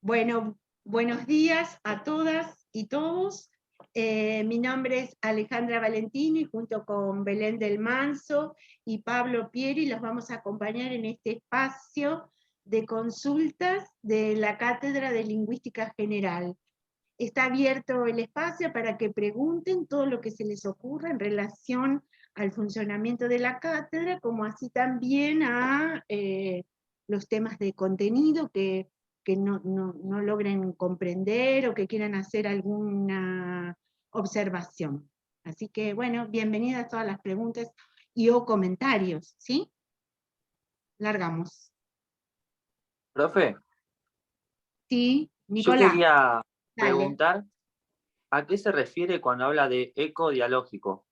Bueno, buenos días a todas y todos. Mi nombre es Alejandra Valentini, junto con Belén del Manso y Pablo Pieri los vamos a acompañar en este espacio de consultas de la Cátedra de Lingüística General. Está abierto el espacio para que pregunten todo lo que se les ocurra en relación al funcionamiento de la cátedra, como así también a los temas de contenido que no logren comprender o que quieran hacer alguna observación. Así que, bueno, bienvenidas todas las preguntas y o comentarios, ¿sí? Largamos. Profe, Sí, yo Nicolás, quería dale. preguntar a qué se refiere cuando habla de eco dialógico.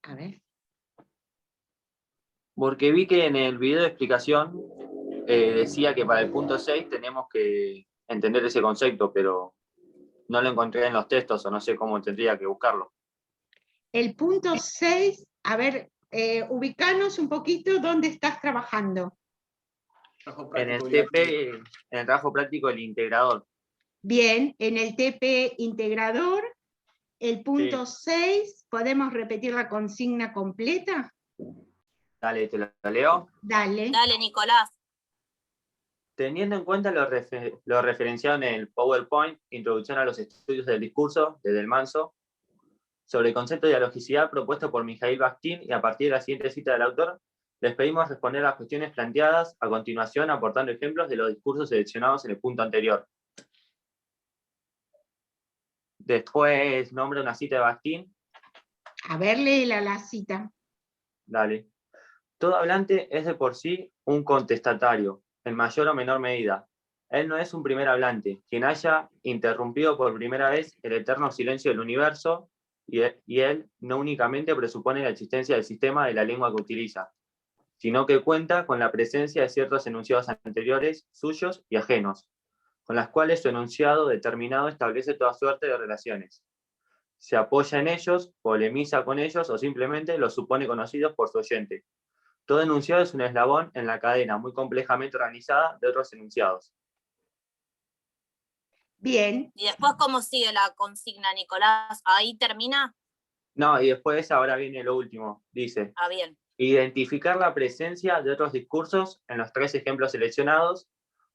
A ver. Porque vi que en el video de explicación decía que para el punto 6 tenemos que entender ese concepto, pero no lo encontré en los textos o no sé cómo tendría que buscarlo. El punto 6, a ver, ubicanos un poquito dónde estás trabajando. En el TP, en el trabajo práctico del integrador. Bien, en el TP integrador, el punto 6, ¿podemos repetir la consigna completa? Dale, te la leo. Dale. Dale, Nicolás. Teniendo en cuenta lo referenciado en el PowerPoint, Introducción a los Estudios del Discurso, de Del Manso, sobre el concepto de dialogicidad propuesto por Mijail Bakhtin y a partir de la siguiente cita del autor, les pedimos responder a las cuestiones planteadas a continuación aportando ejemplos de los discursos seleccionados en el punto anterior. Después nombra una cita de Bakhtin. A ver, léela la cita. Dale. Todo hablante es de por sí un contestatario, en mayor o menor medida. Él no es un primer hablante, quien haya interrumpido por primera vez el eterno silencio del universo, y él no únicamente presupone la existencia del sistema de la lengua que utiliza, sino que cuenta con la presencia de ciertos enunciados anteriores, suyos y ajenos, con las cuales su enunciado determinado establece toda suerte de relaciones. Se apoya en ellos, polemiza con ellos o simplemente los supone conocidos por su oyente. Todo enunciado es un eslabón en la cadena muy complejamente organizada de otros enunciados. Bien. ¿Y después cómo sigue la consigna, Nicolás? ¿Ahí termina? No, y después ahora viene lo último. Dice, Bien. identificar la presencia de otros discursos en los 3 ejemplos seleccionados,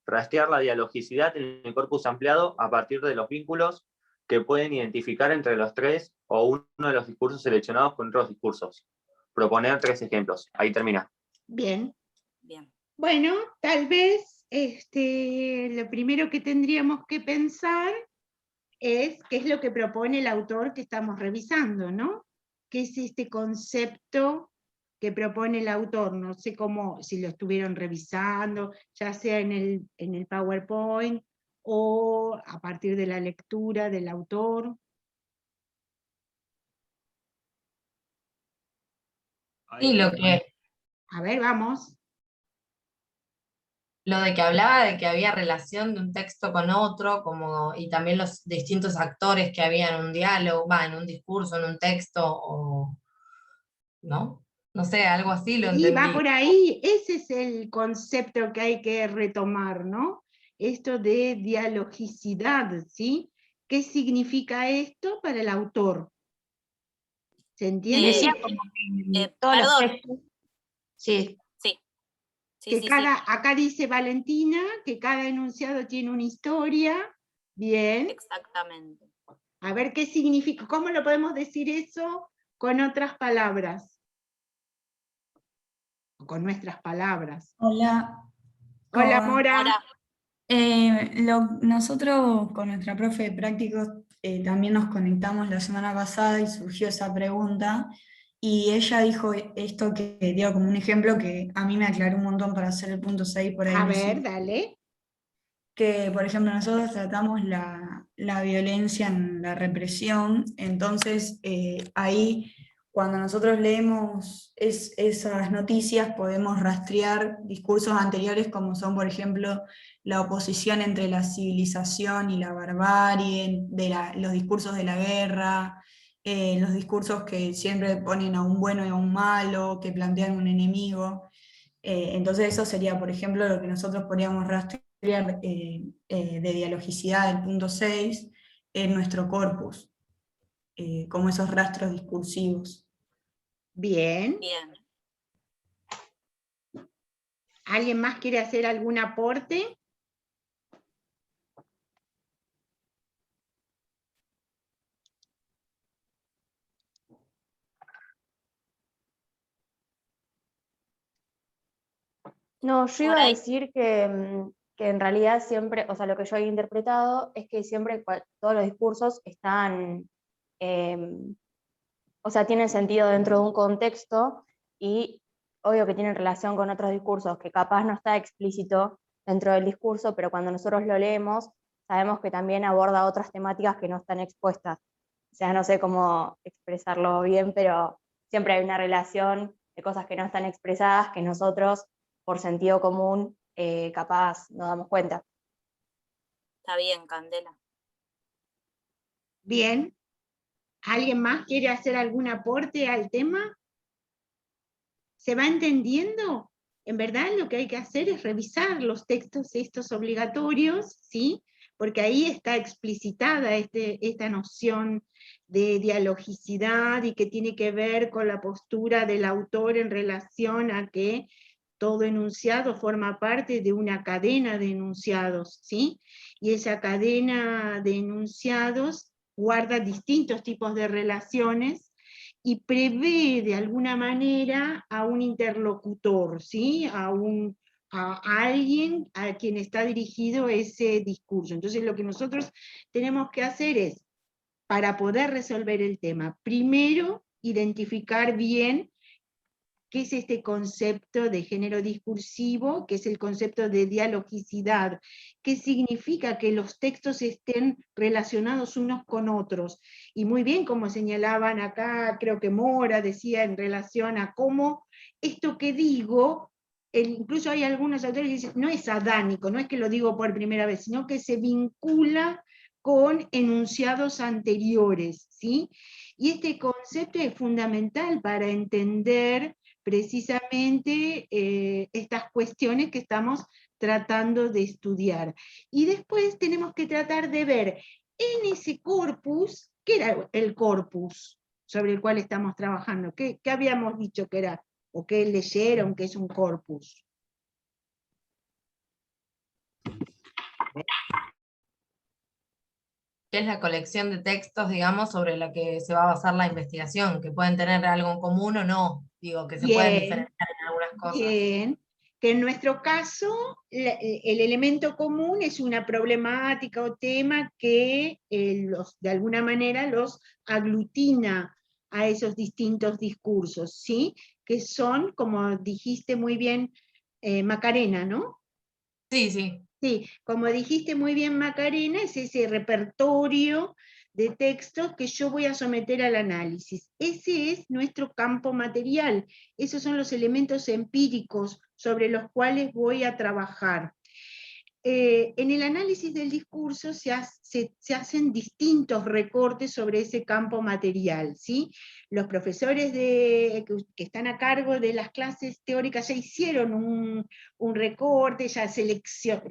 rastrear la dialogicidad en el corpus ampliado a partir de los vínculos que pueden identificar entre los 3 o uno de los discursos seleccionados con otros discursos. Proponer 3 ejemplos. Ahí termina. Bien. Bien. Bueno, tal vez lo primero que tendríamos que pensar es qué es lo que propone el autor que estamos revisando, ¿no? ¿Qué es este concepto que propone el autor? No sé cómo, si lo estuvieron revisando, ya sea en el PowerPoint o a partir de la lectura del autor. Sí, A ver, vamos. lo de que hablaba de que había relación de un texto con otro, y también los distintos actores que había en un diálogo, en un discurso, en un texto, ¿no? No sé, algo así lo Sí, va entendí. por ahí, ese es el concepto que hay que retomar, ¿no? Esto de dialogicidad, ¿sí? ¿Qué significa esto para el autor? ¿Se entiende? Decía como que todos los Perdón. textos. Sí. Sí. Acá dice Valentina que cada enunciado tiene una historia. Bien. Exactamente. A ver qué significa, ¿cómo lo podemos decir eso con otras palabras? Con nuestras palabras. Hola. Hola, Mora. Ahora, Nosotros con nuestra profe de prácticos también nos conectamos la semana pasada y surgió esa pregunta y ella dijo esto que dio como un ejemplo que a mí me aclaró un montón para hacer el punto 6 por ahí. A ver, dale. Que, por ejemplo, nosotros tratamos la violencia en la represión, entonces ahí cuando nosotros leemos esas noticias podemos rastrear discursos anteriores como son, por ejemplo, la oposición entre la civilización y la barbarie, los discursos de la guerra, los discursos que siempre ponen a un bueno y a un malo, que plantean un enemigo. Entonces eso sería, por ejemplo, lo que nosotros podríamos rastrear de dialogicidad del punto 6 en nuestro corpus, como esos rastros discursivos. Bien. Bien. ¿Alguien más quiere hacer algún aporte? No, yo Por iba a ahí. decir que en realidad siempre, o sea, lo que yo he interpretado es que siempre todos los discursos están, o sea, tienen sentido dentro de un contexto y obvio que tienen relación con otros discursos que capaz no está explícito dentro del discurso, pero cuando nosotros lo leemos sabemos que también aborda otras temáticas que no están expuestas. O sea, no sé cómo expresarlo bien, pero siempre hay una relación de cosas que no están expresadas que nosotros, por sentido común, capaz nos damos cuenta. Está bien, Candela. Bien. ¿Alguien más quiere hacer algún aporte al tema? ¿Se va entendiendo? En verdad lo que hay que hacer es revisar los textos estos obligatorios, ¿sí? Porque ahí está explicitada esta noción de dialogicidad y que tiene que ver con la postura del autor en relación a que todo enunciado forma parte de una cadena de enunciados, ¿sí? Y esa cadena de enunciados guarda distintos tipos de relaciones y prevé de alguna manera a un interlocutor, ¿sí? A alguien a quien está dirigido ese discurso. Entonces lo que nosotros tenemos que hacer es, para poder resolver el tema, primero identificar bien qué es este concepto de género discursivo, qué es el concepto de dialogicidad, qué significa que los textos estén relacionados unos con otros. Y muy bien, como señalaban acá, creo que Mora decía en relación a cómo esto que digo, incluso hay algunos autores que dicen, no es adánico, no es que lo digo por primera vez, sino que se vincula con enunciados anteriores, ¿sí? Y este concepto es fundamental para entender precisamente estas cuestiones que estamos tratando de estudiar. Y después tenemos que tratar de ver en ese corpus, ¿qué era el corpus sobre el cual estamos trabajando? ¿Qué habíamos dicho que era? ¿O qué leyeron que es un corpus? Que es la colección de textos, digamos, sobre la que se va a basar la investigación, que pueden tener algo en común o no, digo, que se pueden Bien, diferenciar en algunas cosas. bien. Que en nuestro caso el elemento común es una problemática o tema que de alguna manera los aglutina a esos distintos discursos, ¿sí? Que son, como dijiste muy bien, Macarena, ¿no? Sí, sí. Sí, como dijiste muy bien, Macarena, es ese repertorio de textos que yo voy a someter al análisis. Ese es nuestro campo material, esos son los elementos empíricos sobre los cuales voy a trabajar. En el análisis del discurso se hacen distintos recortes sobre ese campo material, ¿sí? Los profesores que están a cargo de las clases teóricas ya hicieron un recorte,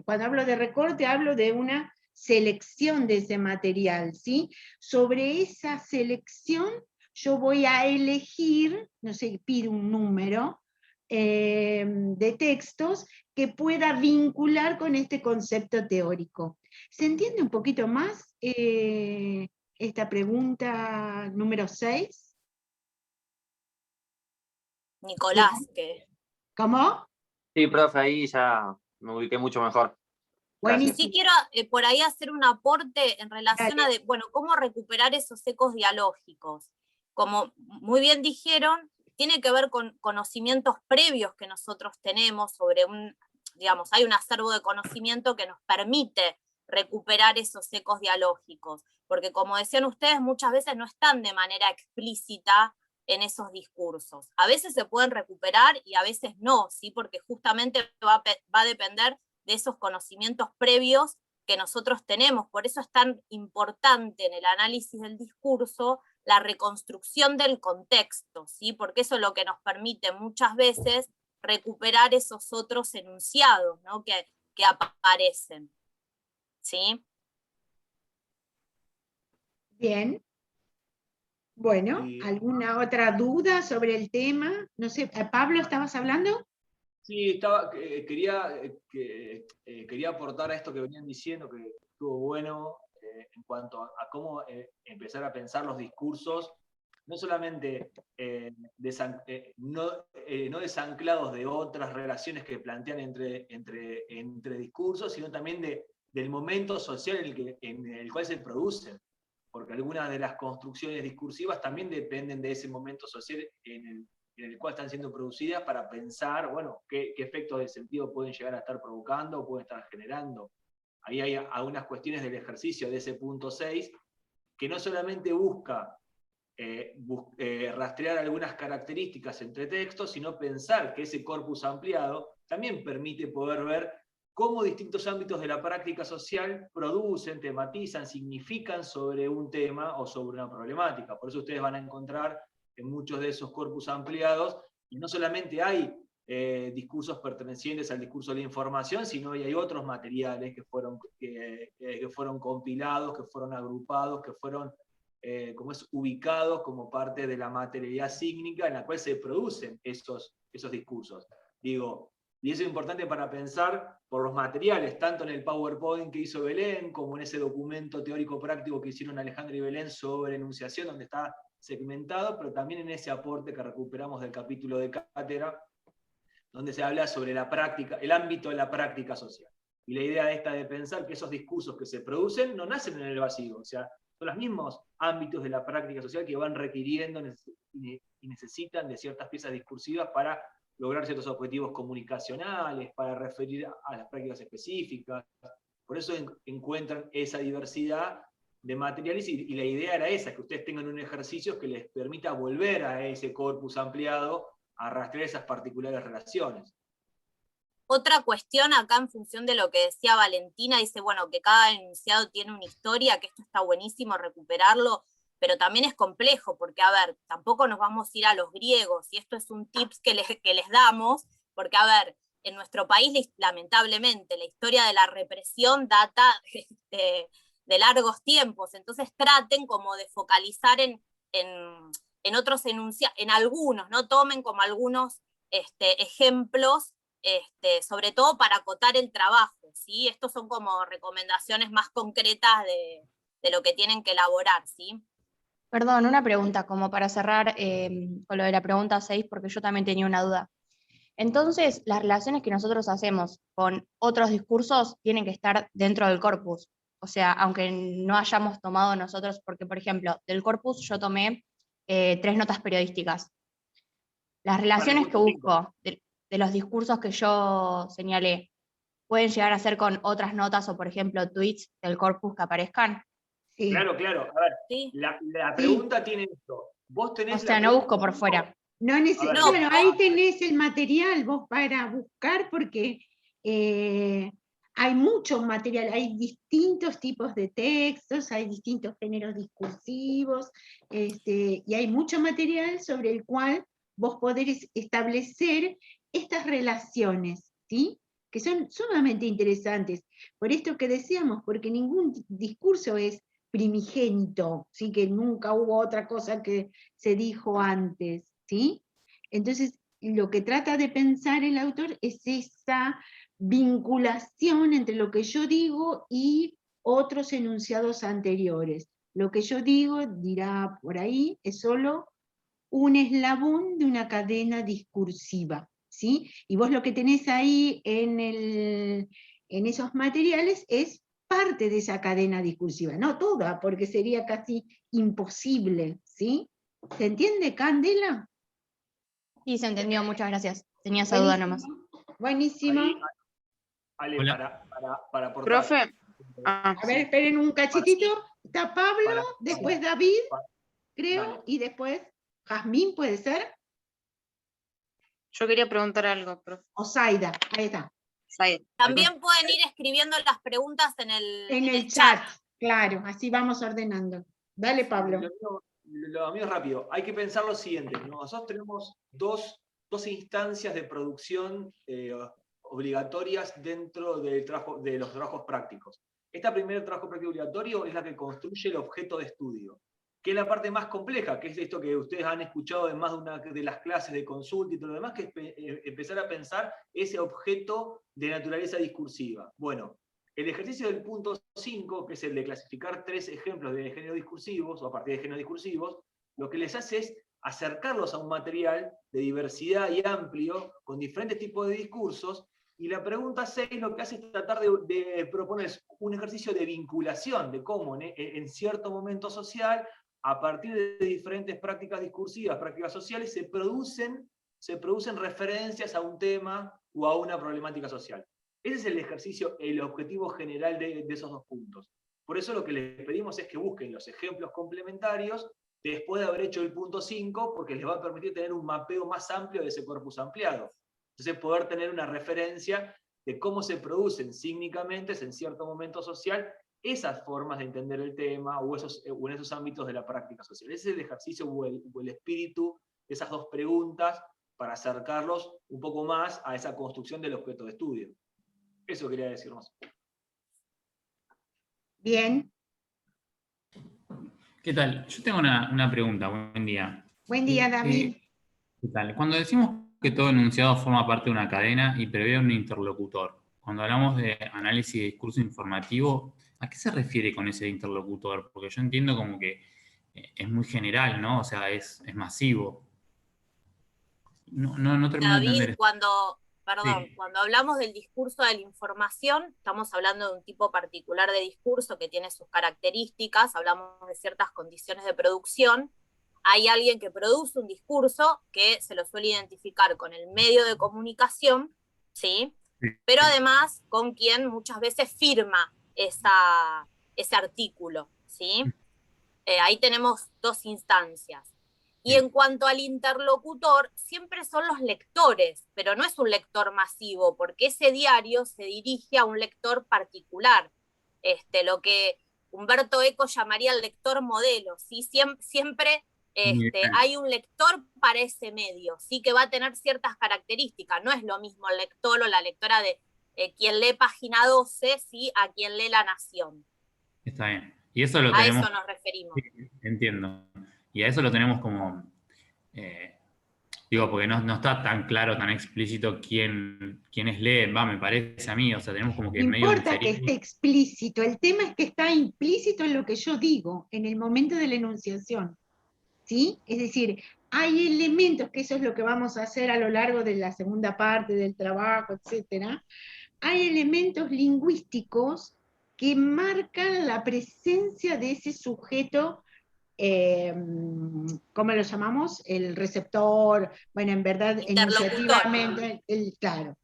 cuando hablo de recorte hablo de una selección de ese material, ¿sí? Sobre esa selección yo voy a elegir, no sé, pido un número de textos que pueda vincular con este concepto teórico. ¿Se entiende un poquito más esta pregunta número 6? Nicolás, que ¿Cómo? Sí, profe, ahí ya me ubiqué mucho mejor. Gracias. sí quiero por ahí hacer un aporte en relación a, bueno, cómo recuperar esos ecos dialógicos. Como muy bien dijeron, tiene que ver con conocimientos previos que nosotros tenemos sobre digamos, hay un acervo de conocimiento que nos permite recuperar esos ecos dialógicos, porque como decían ustedes, muchas veces no están de manera explícita en esos discursos. A veces se pueden recuperar y a veces no, ¿sí? Porque justamente va a depender de esos conocimientos previos que nosotros tenemos. Por eso es tan importante en el análisis del discurso la reconstrucción del contexto, ¿sí? Porque eso es lo que nos permite muchas veces recuperar esos otros enunciados, ¿no? que aparecen. ¿Sí? Bien. Bueno, Y- ¿alguna otra duda sobre el tema? No sé, Pablo, ¿estabas hablando? Sí, quería aportar a esto que venían diciendo, que estuvo bueno en cuanto a cómo empezar a pensar los discursos, no solamente no desanclados de otras relaciones que plantean entre discursos, sino también del momento social en el cual se producen, porque algunas de las construcciones discursivas también dependen de ese momento social en el cual están siendo producidas, para pensar, bueno, qué efectos de sentido pueden llegar a estar provocando o pueden estar generando. Ahí hay algunas cuestiones del ejercicio de ese punto 6, que no solamente busca rastrear algunas características entre textos, sino pensar que ese corpus ampliado también permite poder ver cómo distintos ámbitos de la práctica social producen, tematizan, significan sobre un tema o sobre una problemática. Por eso ustedes van a encontrar en muchos de esos corpus ampliados, y no solamente hay discursos pertenecientes al discurso de la información, sino que hay otros materiales que fueron compilados, que fueron agrupados, que fueron ubicados como parte de la materialidad sígnica en la cual se producen esos discursos. Digo, y eso es importante para pensar por los materiales, tanto en el PowerPoint que hizo Belén, como en ese documento teórico práctico que hicieron Alejandra y Belén sobre enunciación, donde está segmentado, pero también en ese aporte que recuperamos del capítulo de cátedra, donde se habla sobre la práctica, el ámbito de la práctica social. Y la idea esta de pensar que esos discursos que se producen no nacen en el vacío, o sea, son los mismos ámbitos de la práctica social que van requiriendo y necesitan de ciertas piezas discursivas para lograr ciertos objetivos comunicacionales, para referir a las prácticas específicas. Por eso encuentran esa diversidad de materiales, y la idea era esa, que ustedes tengan un ejercicio que les permita volver a ese corpus ampliado a rastrear esas particulares relaciones. Otra cuestión acá en función de lo que decía Valentina, dice, bueno, que cada enunciado tiene una historia, que esto está buenísimo recuperarlo, pero también es complejo, porque, a ver, tampoco nos vamos a ir a los griegos, y esto es un tips que les damos, porque, a ver, en nuestro país, lamentablemente, la historia de la represión data de largos tiempos, entonces traten como de focalizar en otros enunciados, en algunos, ¿no? Tomen como algunos ejemplos, sobre todo para acotar el trabajo, ¿sí? Estos son como recomendaciones más concretas de lo que tienen que elaborar, ¿sí? Perdón, una pregunta, como para cerrar con lo de la pregunta 6, porque yo también tenía una duda. Entonces, las relaciones que nosotros hacemos con otros discursos tienen que estar dentro del corpus. O sea, aunque no hayamos tomado nosotros, porque, por ejemplo, del corpus yo tomé 3 notas periodísticas. Las relaciones que busco de los discursos que yo señalé, ¿pueden llegar a ser con otras notas o, por ejemplo, tweets del corpus que aparezcan? Sí. Claro, claro. A ver, ¿Sí? la pregunta tiene esto. Vos tenés O sea, la no busco por fuera. No A ver, bueno, ahí tenés el material vos para buscar, porque hay mucho material, hay distintos tipos de textos, hay distintos géneros discursivos, y hay mucho material sobre el cual vos podés establecer estas relaciones, ¿sí? Que son sumamente interesantes. Por esto que decíamos, porque ningún discurso es primigénito, ¿sí? Que nunca hubo otra cosa que se dijo antes, ¿sí? Entonces, lo que trata de pensar el autor es esa vinculación entre lo que yo digo y otros enunciados anteriores. Lo que yo digo, dirá por ahí, es solo un eslabón de una cadena discursiva, ¿sí? Y vos lo que tenés ahí en esos materiales es parte de esa cadena discursiva, no toda, porque sería casi imposible, ¿sí? ¿Se entiende, Candela? Sí, se entendió, muchas gracias. Tenía esa duda nomás. Buenísimo. Ahí, Ale, Hola. para aportar. Profe. A ver, esperen un cachitito. Está Pablo, Para- después David, para- creo, dale. y después Jazmín, ¿puede ser? Yo quería preguntar algo, profe. O Zaida, ahí está. Zaid. También pueden ir escribiendo las preguntas en el chat. Claro, así vamos ordenando. Dale, Pablo. Lo mío es rápido. Hay que pensar lo siguiente. Nosotros tenemos dos dos instancias de producción obligatorias dentro del de los trabajos prácticos. Esta primera trabajo práctico obligatorio es la que construye el objeto de estudio, que es la parte más compleja, que es esto que ustedes han escuchado en más de una de las clases de consulta y todo lo demás, que es empezar a pensar ese objeto de naturaleza discursiva. Bueno, el ejercicio del punto 5, que es el de clasificar 3 ejemplos de género discursivos, o a partir de géneros discursivos, lo que les hace es acercarlos a un material de diversidad y amplio, con diferentes tipos de discursos, y la pregunta 6 lo que hace es tratar de proponer un ejercicio de vinculación, de cómo en cierto momento social, a partir de diferentes prácticas discursivas, prácticas sociales, se producen referencias a un tema o a una problemática social. Ese es el ejercicio, el objetivo general de esos 2 puntos. Por eso lo que les pedimos es que busquen los ejemplos complementarios después de haber hecho el punto 5, porque les va a permitir tener un mapeo más amplio de ese corpus ampliado. Entonces poder tener una referencia de cómo se producen sígnicamente en cierto momento social esas formas de entender el tema o en esos ámbitos de la práctica social. Ese es el ejercicio o el espíritu de esas 2 preguntas para acercarlos un poco más a esa construcción del objeto de estudio. Eso quería decirnos. Bien. ¿Qué tal? Yo tengo una pregunta. Buen día. Buen día, David. ¿Qué tal? Cuando decimos que todo enunciado forma parte de una cadena y prevé un interlocutor, cuando hablamos de análisis de discurso informativo, ¿a qué se refiere con ese interlocutor? Porque yo entiendo como que es muy general, ¿no? O sea, es masivo. No termino de entender David, eso. cuando hablamos del discurso de la información, estamos hablando de un tipo particular de discurso que tiene sus características, hablamos de ciertas condiciones de producción. Hay alguien que produce un discurso que se lo suele identificar con el medio de comunicación, ¿sí? Pero además con quien muchas veces firma ese artículo, ¿sí? Ahí tenemos 2 instancias. Y en cuanto al interlocutor, siempre son los lectores, pero no es un lector masivo, porque ese diario se dirige a un lector particular. Lo que Humberto Eco llamaría el lector modelo, ¿sí? Siempre hay un lector para ese medio, sí, que va a tener ciertas características. No es lo mismo el lector o la lectora de quien lee Página 12, ¿sí? A quien lee La Nación. Está bien. Y eso lo a tenemos. eso nos referimos. Sí, entiendo. Y a eso lo tenemos como. Digo, porque no está tan claro, tan explícito quiénes leen, me parece a mí. O sea, tenemos como que No medio importa que esté explícito, el tema es que está implícito en lo que yo digo, en el momento de la enunciación. ¿Sí? Es decir, hay elementos, que eso es lo que vamos a hacer a lo largo de la segunda parte del trabajo, etcétera. Hay elementos lingüísticos que marcan la presencia de ese sujeto, ¿cómo lo llamamos? El receptor, bueno, en verdad, enunciativamente, claro.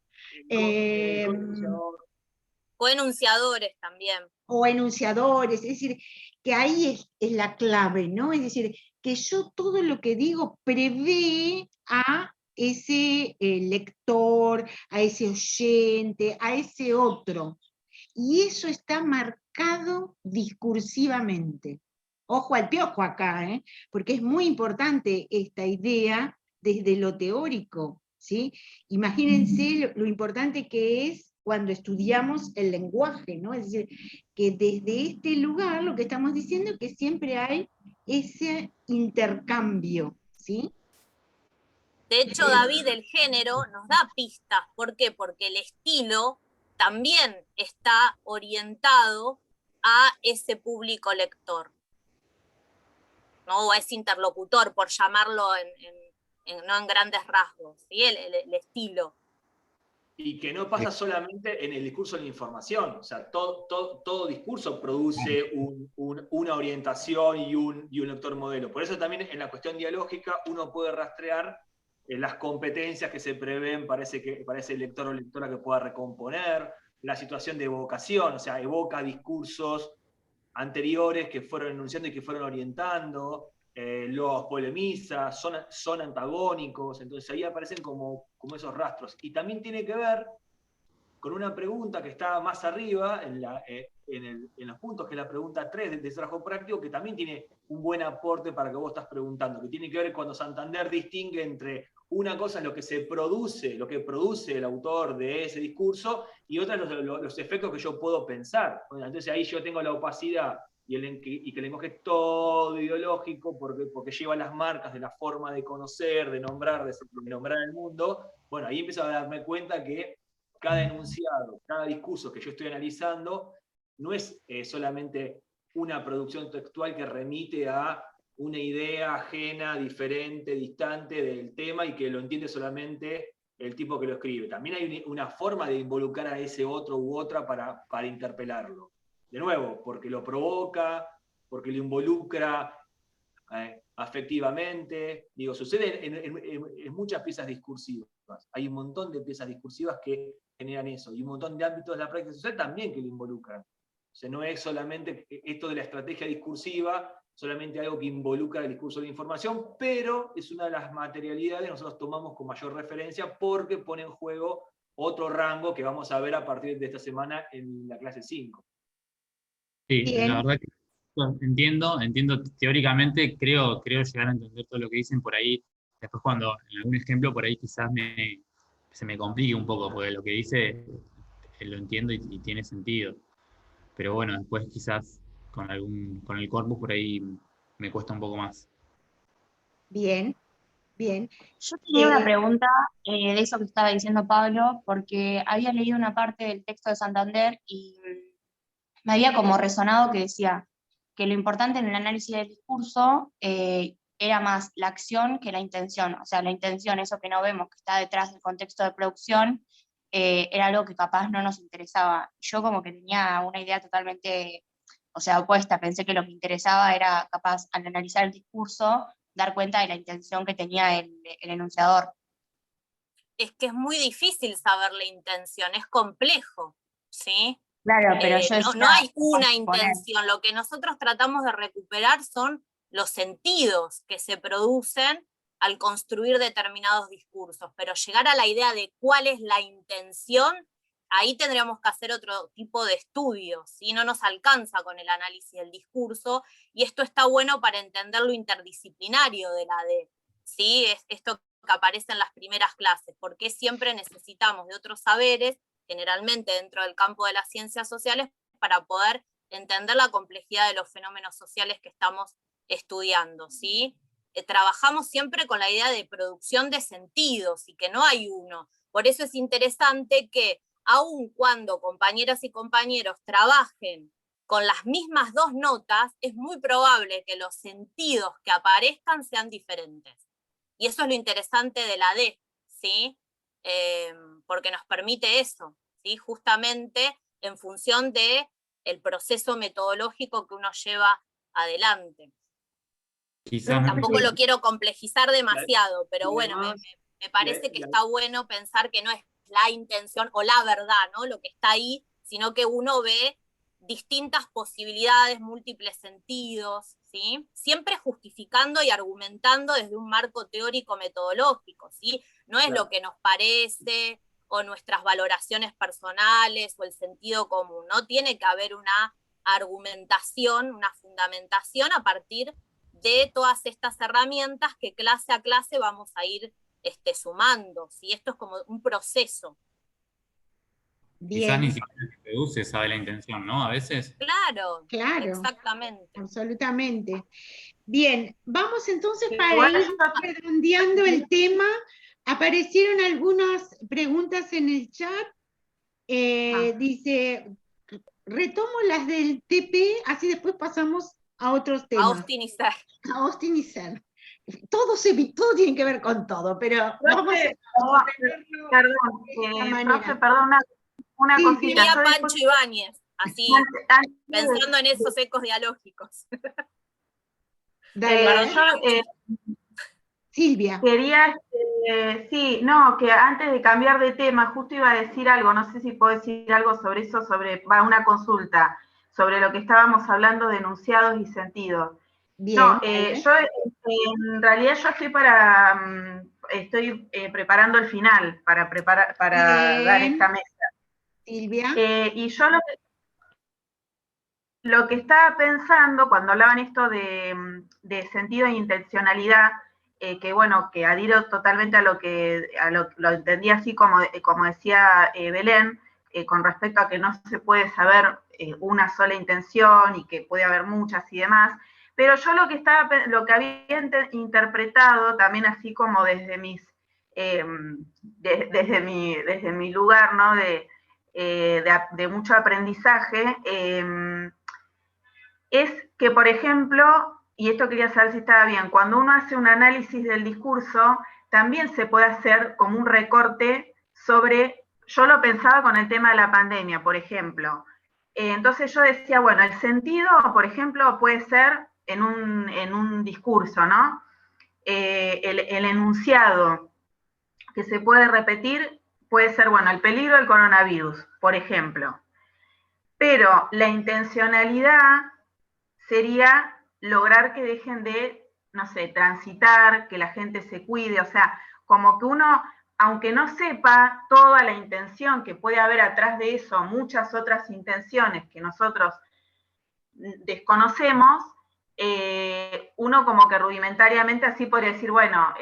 Coenunciadores también. O enunciadores, es decir, que ahí es la clave, ¿no? Es decir, que yo todo lo que digo prevé a ese lector, a ese oyente, a ese otro. Y eso está marcado discursivamente. Ojo al piojo acá, porque es muy importante esta idea desde lo teórico, ¿sí? Imagínense lo importante que es cuando estudiamos el lenguaje, ¿no? Es decir, que desde este lugar lo que estamos diciendo es que siempre hay ese intercambio, ¿sí? De hecho, David, el género nos da pistas. ¿Por qué? Porque el estilo también está orientado a ese público lector, ¿no? O a ese interlocutor, por llamarlo no en grandes rasgos, ¿sí? El estilo. Y que no pasa solamente en el discurso de la información, o sea, todo discurso produce una orientación y un lector modelo. Por eso también en la cuestión dialógica uno puede rastrear las competencias que se prevén para ese lector o lectora que pueda recomponer, la situación de evocación, o sea, evoca discursos anteriores que fueron enunciando y que fueron orientando, los polemiza, son antagónicos, entonces ahí aparecen como esos rastros. Y también tiene que ver con una pregunta que está más arriba, en los puntos, que es la pregunta 3 de trabajo práctico, que también tiene un buen aporte para que vos estás preguntando, que tiene que ver cuando Santander distingue entre una cosa es lo que se produce, lo que produce el autor de ese discurso, y otra los efectos que yo puedo pensar. Bueno, entonces ahí yo tengo la opacidad y que el lenguaje es todo ideológico porque lleva las marcas de la forma de conocer, de nombrar, de nombrar el mundo. Bueno, ahí empiezo a darme cuenta que cada enunciado, cada discurso que yo estoy analizando no es solamente una producción textual que remite a una idea ajena, diferente, distante del tema y que lo entiende solamente el tipo que lo escribe. También hay una forma de involucrar a ese otro u otra para interpelarlo. De nuevo, porque lo provoca, porque lo involucra afectivamente. Digo, sucede en muchas piezas discursivas. Hay un montón de piezas discursivas que generan eso, y un montón de ámbitos de la práctica social también que lo involucran. O sea, no es solamente esto de la estrategia discursiva, solamente algo que involucra el discurso de la información, pero es una de las materialidades que nosotros tomamos con mayor referencia porque pone en juego otro rango que vamos a ver a partir de esta semana en la clase 5. Sí, Bien. la verdad que entiendo teóricamente, creo llegar a entender todo lo que dicen por ahí. Después cuando en algún ejemplo por ahí quizás se me complique un poco, porque lo que dice lo entiendo y tiene sentido. Pero bueno, después quizás con el corpus por ahí me cuesta un poco más. Bien, bien. Yo tenía una pregunta de eso que estaba diciendo Pablo, porque había leído una parte del texto de Santander y me había como resonado que decía que lo importante en el análisis del discurso era más la acción que la intención. O sea, la intención, eso que no vemos, que está detrás del contexto de producción, era algo que capaz no nos interesaba. Yo como que tenía una idea totalmente, o sea, opuesta. Pensé que lo que interesaba era capaz, al analizar el discurso, dar cuenta de la intención que tenía el enunciador. Es que es muy difícil saber la intención, es complejo, ¿sí? Claro, pero yo no hay una intención, lo que nosotros tratamos de recuperar son los sentidos que se producen al construir determinados discursos, pero llegar a la idea de cuál es la intención, ahí tendríamos que hacer otro tipo de estudios, ¿sí? No nos alcanza con el análisis del discurso, y esto está bueno para entender lo interdisciplinario de la D, ¿sí? Es esto que aparece en las primeras clases, porque siempre necesitamos de otros saberes, generalmente dentro del campo de las ciencias sociales, para poder entender la complejidad de los fenómenos sociales que estamos estudiando, ¿sí? Trabajamos siempre con la idea de producción de sentidos y que no hay uno. Por eso es interesante que, aun cuando compañeras y compañeros trabajen con las mismas dos notas, es muy probable que los sentidos que aparezcan sean diferentes. Y eso es lo interesante de la D, ¿sí? Porque nos permite eso, ¿sí? Justamente en función del proceso metodológico que uno lleva adelante. Tampoco lo quiero complejizar demasiado, pero bueno, me parece que está bueno pensar que no es la intención o la verdad, ¿no? Lo que está ahí, sino que uno ve distintas posibilidades, múltiples sentidos, ¿sí? Siempre justificando y argumentando desde un marco teórico metodológico, ¿sí? No es lo que nos parece o nuestras valoraciones personales o el sentido común, ¿no? Tiene que haber una argumentación, una fundamentación a partir de todas estas herramientas que clase a clase vamos a ir sumando, ¿sí? Esto es como un proceso. Bien. Quizás ni siquiera se produce, sabe la intención, ¿no? A veces. Claro, Claro, exactamente. Absolutamente. Bien, vamos entonces para ir redondeando el tema. Aparecieron algunas preguntas en el chat. Dice, retomo las del TP, así después pasamos a otros temas. Austin y Ser. A Austin y Ser. Todo tiene que ver con todo, pero vamos a perdón, una cosita. Tenía Pancho Ibáñez, así, pensando en esos ecos dialógicos. Silvia. Quería, que antes de cambiar de tema, justo iba a decir algo, no sé si puedo decir algo sobre eso, una consulta, sobre lo que estábamos hablando de enunciados y sentidos. Bien, no, yo en realidad estoy preparando el final para dar esta mesa. Silvia. Y yo lo que estaba pensando cuando hablaban esto de sentido e intencionalidad, que bueno, que adhiero totalmente a lo entendí así como decía Belén, con respecto a que no se puede saber una sola intención y que puede haber muchas y demás, pero yo lo que había interpretado también así como desde desde mi lugar, ¿no? de mucho aprendizaje, es que, por ejemplo, y esto quería saber si estaba bien, cuando uno hace un análisis del discurso, también se puede hacer como un recorte sobre, yo lo pensaba con el tema de la pandemia, por ejemplo. Entonces yo decía, bueno, el sentido, por ejemplo, puede ser en un discurso, ¿no? El enunciado que se puede repetir puede ser, bueno, el peligro del coronavirus, por ejemplo. Pero la intencionalidad sería lograr que dejen de, no sé, transitar, que la gente se cuide, o sea, como que uno, aunque no sepa toda la intención que puede haber atrás de eso, muchas otras intenciones que nosotros desconocemos, uno como que rudimentariamente así podría decir, bueno,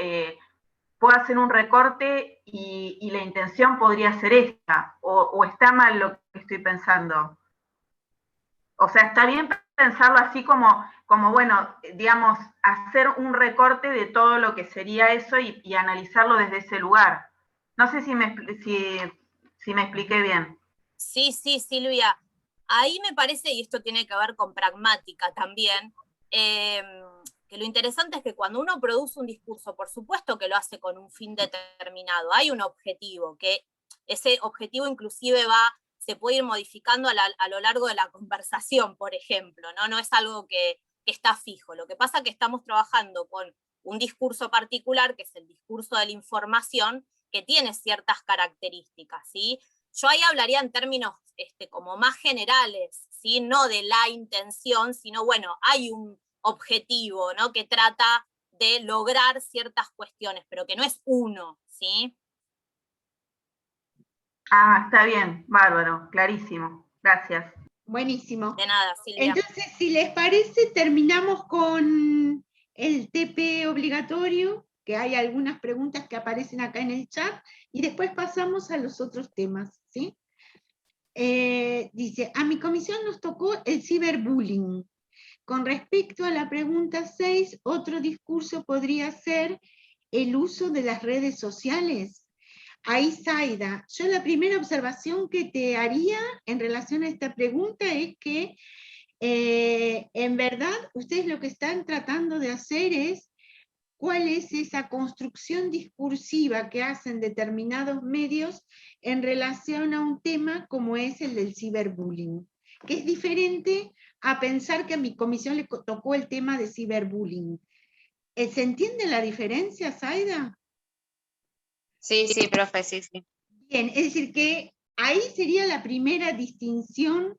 puedo hacer un recorte y la intención podría ser esta, o está mal lo que estoy pensando. O sea, está bien pensarlo así como bueno, digamos, hacer un recorte de todo lo que sería eso y analizarlo desde ese lugar. No sé si me expliqué bien. Sí, Silvia. Ahí me parece, y esto tiene que ver con pragmática también, que lo interesante es que cuando uno produce un discurso, por supuesto que lo hace con un fin determinado, hay un objetivo, que ese objetivo inclusive se puede ir modificando a lo largo de la conversación, por ejemplo, ¿no? No es algo que está fijo. Lo que pasa es que estamos trabajando con un discurso particular, que es el discurso de la información, que tiene ciertas características, ¿sí? Yo ahí hablaría en términos como más generales, ¿sí? No de la intención, sino, bueno, hay un objetivo, ¿no? Que trata de lograr ciertas cuestiones, pero que no es uno, ¿sí? Ah, está bien, bárbaro, clarísimo. Gracias. Buenísimo. De nada, Silvia. Entonces, si les parece, terminamos con el TP obligatorio, que hay algunas preguntas que aparecen acá en el chat, y después pasamos a los otros temas, ¿sí? Dice, a mi comisión nos tocó el ciberbullying. Con respecto a la pregunta 6, otro discurso podría ser el uso de las redes sociales. Ahí, Zaida, yo la primera observación que te haría en relación a esta pregunta es que en verdad ustedes lo que están tratando de hacer es cuál es esa construcción discursiva que hacen determinados medios en relación a un tema como es el del ciberbullying, que es diferente a pensar que a mi comisión le tocó el tema de ciberbullying. ¿Se entiende la diferencia, Zaida? Sí, profe, sí. Bien, es decir que ahí sería la primera distinción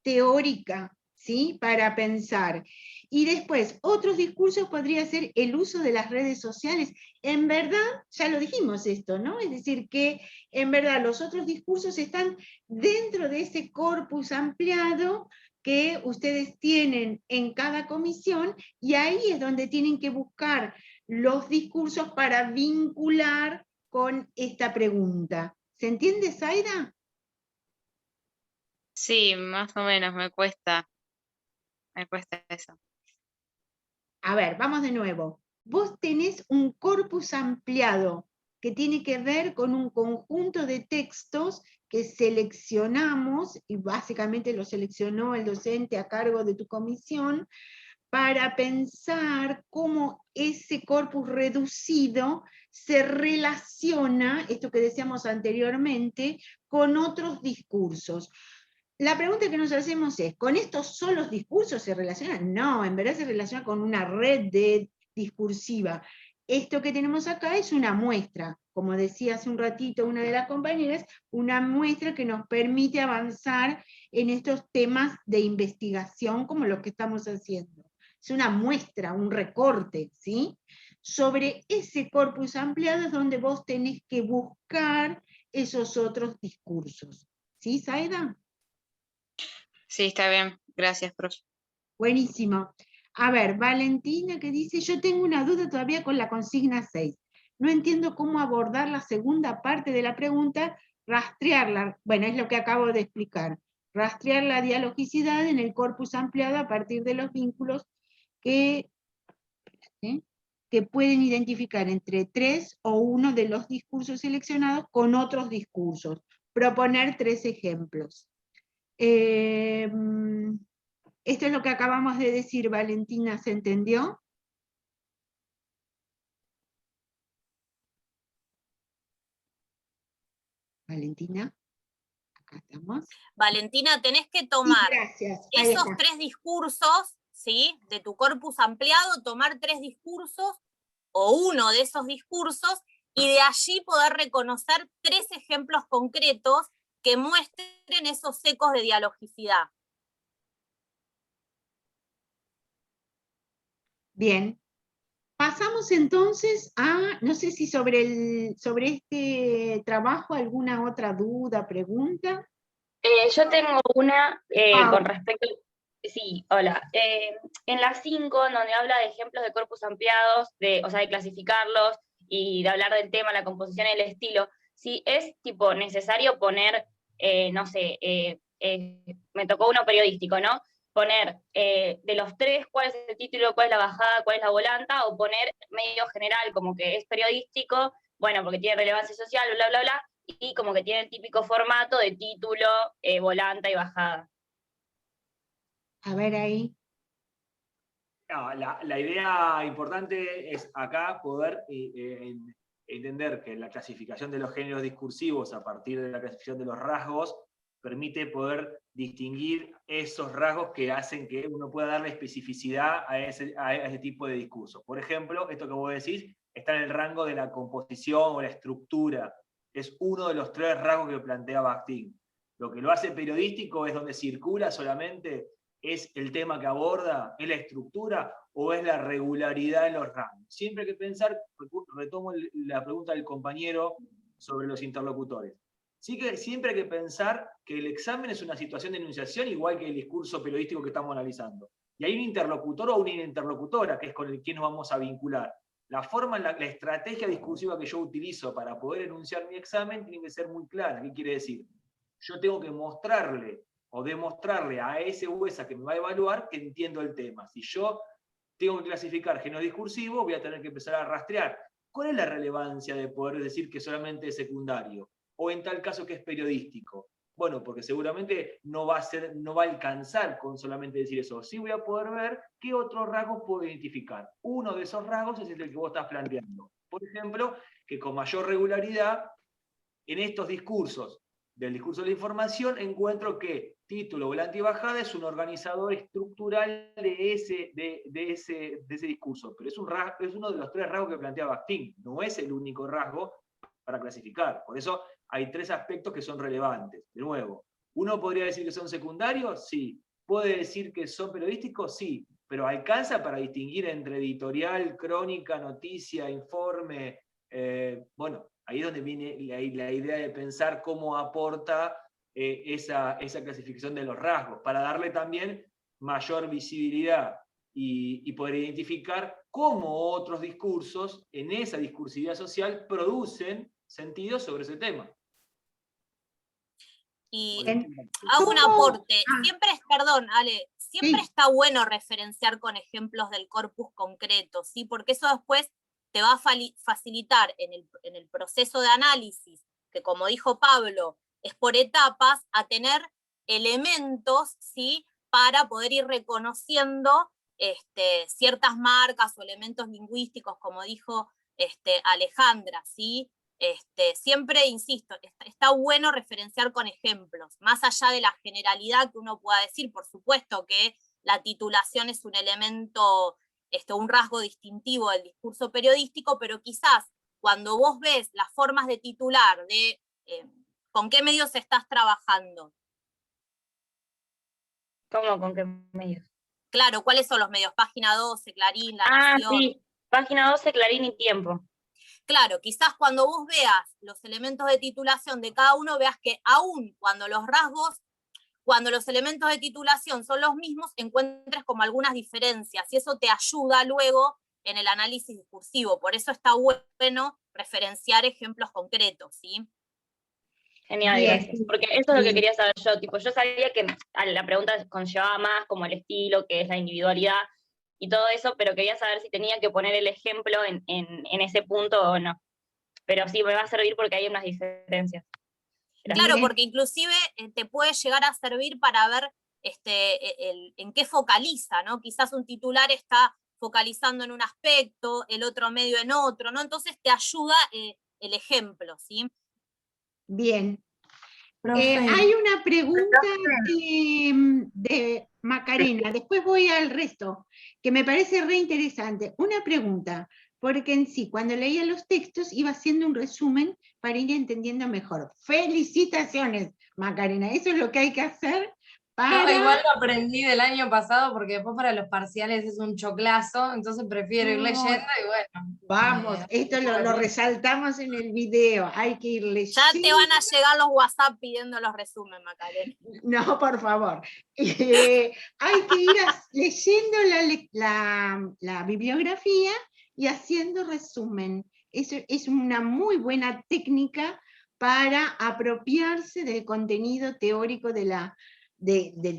teórica, ¿sí? Para pensar. Y después, otros discursos podría ser el uso de las redes sociales. En verdad, ya lo dijimos esto, ¿no? Es decir, que en verdad los otros discursos están dentro de ese corpus ampliado que ustedes tienen en cada comisión, y ahí es donde tienen que buscar los discursos para vincular con esta pregunta. ¿Se entiende, Zaida? Sí, más o menos, me cuesta eso. A ver, vamos de nuevo. Vos tenés un corpus ampliado que tiene que ver con un conjunto de textos que seleccionamos, y básicamente lo seleccionó el docente a cargo de tu comisión, para pensar cómo ese corpus reducido se relaciona, esto que decíamos anteriormente, con otros discursos. La pregunta que nos hacemos es, ¿con estos solos discursos se relaciona? No, en verdad se relaciona con una red discursiva. Esto que tenemos acá es una muestra, como decía hace un ratito una de las compañeras, una muestra que nos permite avanzar en estos temas de investigación como los que estamos haciendo. Es una muestra, un recorte, ¿sí? Sobre ese corpus ampliado es donde vos tenés que buscar esos otros discursos. ¿Sí, Zaida? Sí, está bien. Gracias, profe. Buenísimo. A ver, Valentina que dice, yo tengo una duda todavía con la consigna 6. No entiendo cómo abordar la segunda parte de la pregunta, rastrearla. Bueno, es lo que acabo de explicar. Rastrear la dialogicidad en el corpus ampliado a partir de los vínculos que pueden identificar entre 3 o 1 de los discursos seleccionados con otros discursos. Proponer 3 ejemplos. Esto es lo que acabamos de decir, Valentina, ¿se entendió? Valentina, acá estamos. Valentina, tenés que tomar Gracias. Ahí esos está. 3 discursos, ¿sí? De tu corpus ampliado, tomar 3 discursos o uno de esos discursos y de allí poder reconocer 3 ejemplos concretos que muestren esos ecos de dialogicidad. Bien. Pasamos entonces a, no sé si sobre este trabajo alguna otra duda, pregunta. Yo tengo una Ah, con respecto, sí, hola, en la 5, donde habla de ejemplos de corpus ampliados, o sea, de clasificarlos y de hablar del tema, la composición y el estilo, si es tipo necesario poner, no sé, me tocó uno periodístico, ¿no? Poner de los 3 cuál es el título, cuál es la bajada, cuál es la volanta, o poner medio general, como que es periodístico, bueno, porque tiene relevancia social, bla, bla, bla, y como que tiene el típico formato de título, volanta y bajada. A ver ahí. No, la idea importante es acá poder entender que la clasificación de los géneros discursivos a partir de la clasificación de los rasgos permite poder distinguir esos rasgos que hacen que uno pueda darle especificidad a ese tipo de discurso. Por ejemplo, esto que vos decís está en el rango de la composición o la estructura. Es uno de los 3 rasgos que plantea Bakhtin. Lo que lo hace periodístico es donde circula solamente, es el tema que aborda, es la estructura o es la regularidad en los rangos. Siempre hay que pensar, retomo la pregunta del compañero sobre los interlocutores. Sí que siempre hay que pensar que el examen es una situación de enunciación igual que el discurso periodístico que estamos analizando. Y hay un interlocutor o una interlocutora que es con el que nos vamos a vincular. La forma, la estrategia discursiva que yo utilizo para poder enunciar mi examen tiene que ser muy clara. ¿Qué quiere decir? Yo tengo que mostrarle o demostrarle a ese o esa que me va a evaluar que entiendo el tema. Si yo tengo que clasificar género discursivo, voy a tener que empezar a rastrear. ¿Cuál es la relevancia de poder decir que solamente es secundario? O en tal caso que es periodístico. Bueno, porque seguramente no va a alcanzar con solamente decir eso. Sí voy a poder ver qué otros rasgos puedo identificar. Uno de esos rasgos es el que vos estás planteando. Por ejemplo, que con mayor regularidad en estos discursos del discurso de la información encuentro que título, volante y bajada es un organizador estructural de ese discurso, pero es uno de los 3 rasgos que plantea Bakhtin, no es el único rasgo para clasificar. Por eso hay 3 aspectos que son relevantes. De nuevo, ¿uno podría decir que son secundarios? Sí. ¿Puede decir que son periodísticos? Sí. Pero ¿alcanza para distinguir entre editorial, crónica, noticia, informe? Bueno, ahí es donde viene la idea de pensar cómo aporta esa clasificación de los rasgos, para darle también mayor visibilidad y poder identificar cómo otros discursos en esa discursividad social producen sentido sobre ese tema. Y hago un aporte. Siempre perdón, Ale, siempre está bueno referenciar con ejemplos del corpus concreto, ¿sí? Porque eso después te va a facilitar en el proceso de análisis, que como dijo Pablo, es por etapas, a tener elementos, ¿sí? Para poder ir reconociendo ciertas marcas o elementos lingüísticos, como dijo Alejandra, ¿sí? Siempre, insisto, está bueno referenciar con ejemplos, más allá de la generalidad que uno pueda decir. Por supuesto que la titulación es un elemento, un rasgo distintivo del discurso periodístico, pero quizás cuando vos ves las formas de titular, de con qué medios estás trabajando. ¿Cómo? ¿Con qué medios? Claro, ¿cuáles son los medios? Página 12, Clarín, La Nación. Sí, Página 12, Clarín y Tiempo. Claro, quizás cuando vos veas los elementos de titulación de cada uno, veas que aún cuando los rasgos, cuando los elementos de titulación son los mismos, encuentres como algunas diferencias, y eso te ayuda luego en el análisis discursivo. Por eso está bueno referenciar ejemplos concretos, ¿sí? Genial, Bien, gracias. Porque eso es lo que bien. quería saber yo. Tipo, yo sabía que la pregunta conllevaba más como el estilo, que es la individualidad y todo eso, pero quería saber si tenía que poner el ejemplo en ese punto o no. Pero sí, me va a servir porque hay unas diferencias. Gracias. Claro, Bien. porque inclusive te puede llegar a servir para ver en qué focaliza, ¿no? Quizás un titular está focalizando en un aspecto, el otro medio en otro, ¿no? Entonces te ayuda el ejemplo, ¿sí? Bien. Profe, Hay una pregunta de Macarena, después voy al resto, que me parece re interesante. Una pregunta, porque en sí, cuando leía los textos, iba haciendo un resumen para ir entendiendo mejor. Felicitaciones, Macarena, eso es lo que hay que hacer No, para... igual lo aprendí del año pasado porque después para los parciales es un choclazo, entonces prefiero ir No, leyendo y bueno. vamos, esto lo resaltamos en el video, hay que ir Ya te leyendo. van a llegar los WhatsApp pidiendo los resúmenes, Macarena. No, por favor. Hay que ir leyendo la bibliografía y haciendo resumen. Eso es una muy buena técnica para apropiarse del contenido teórico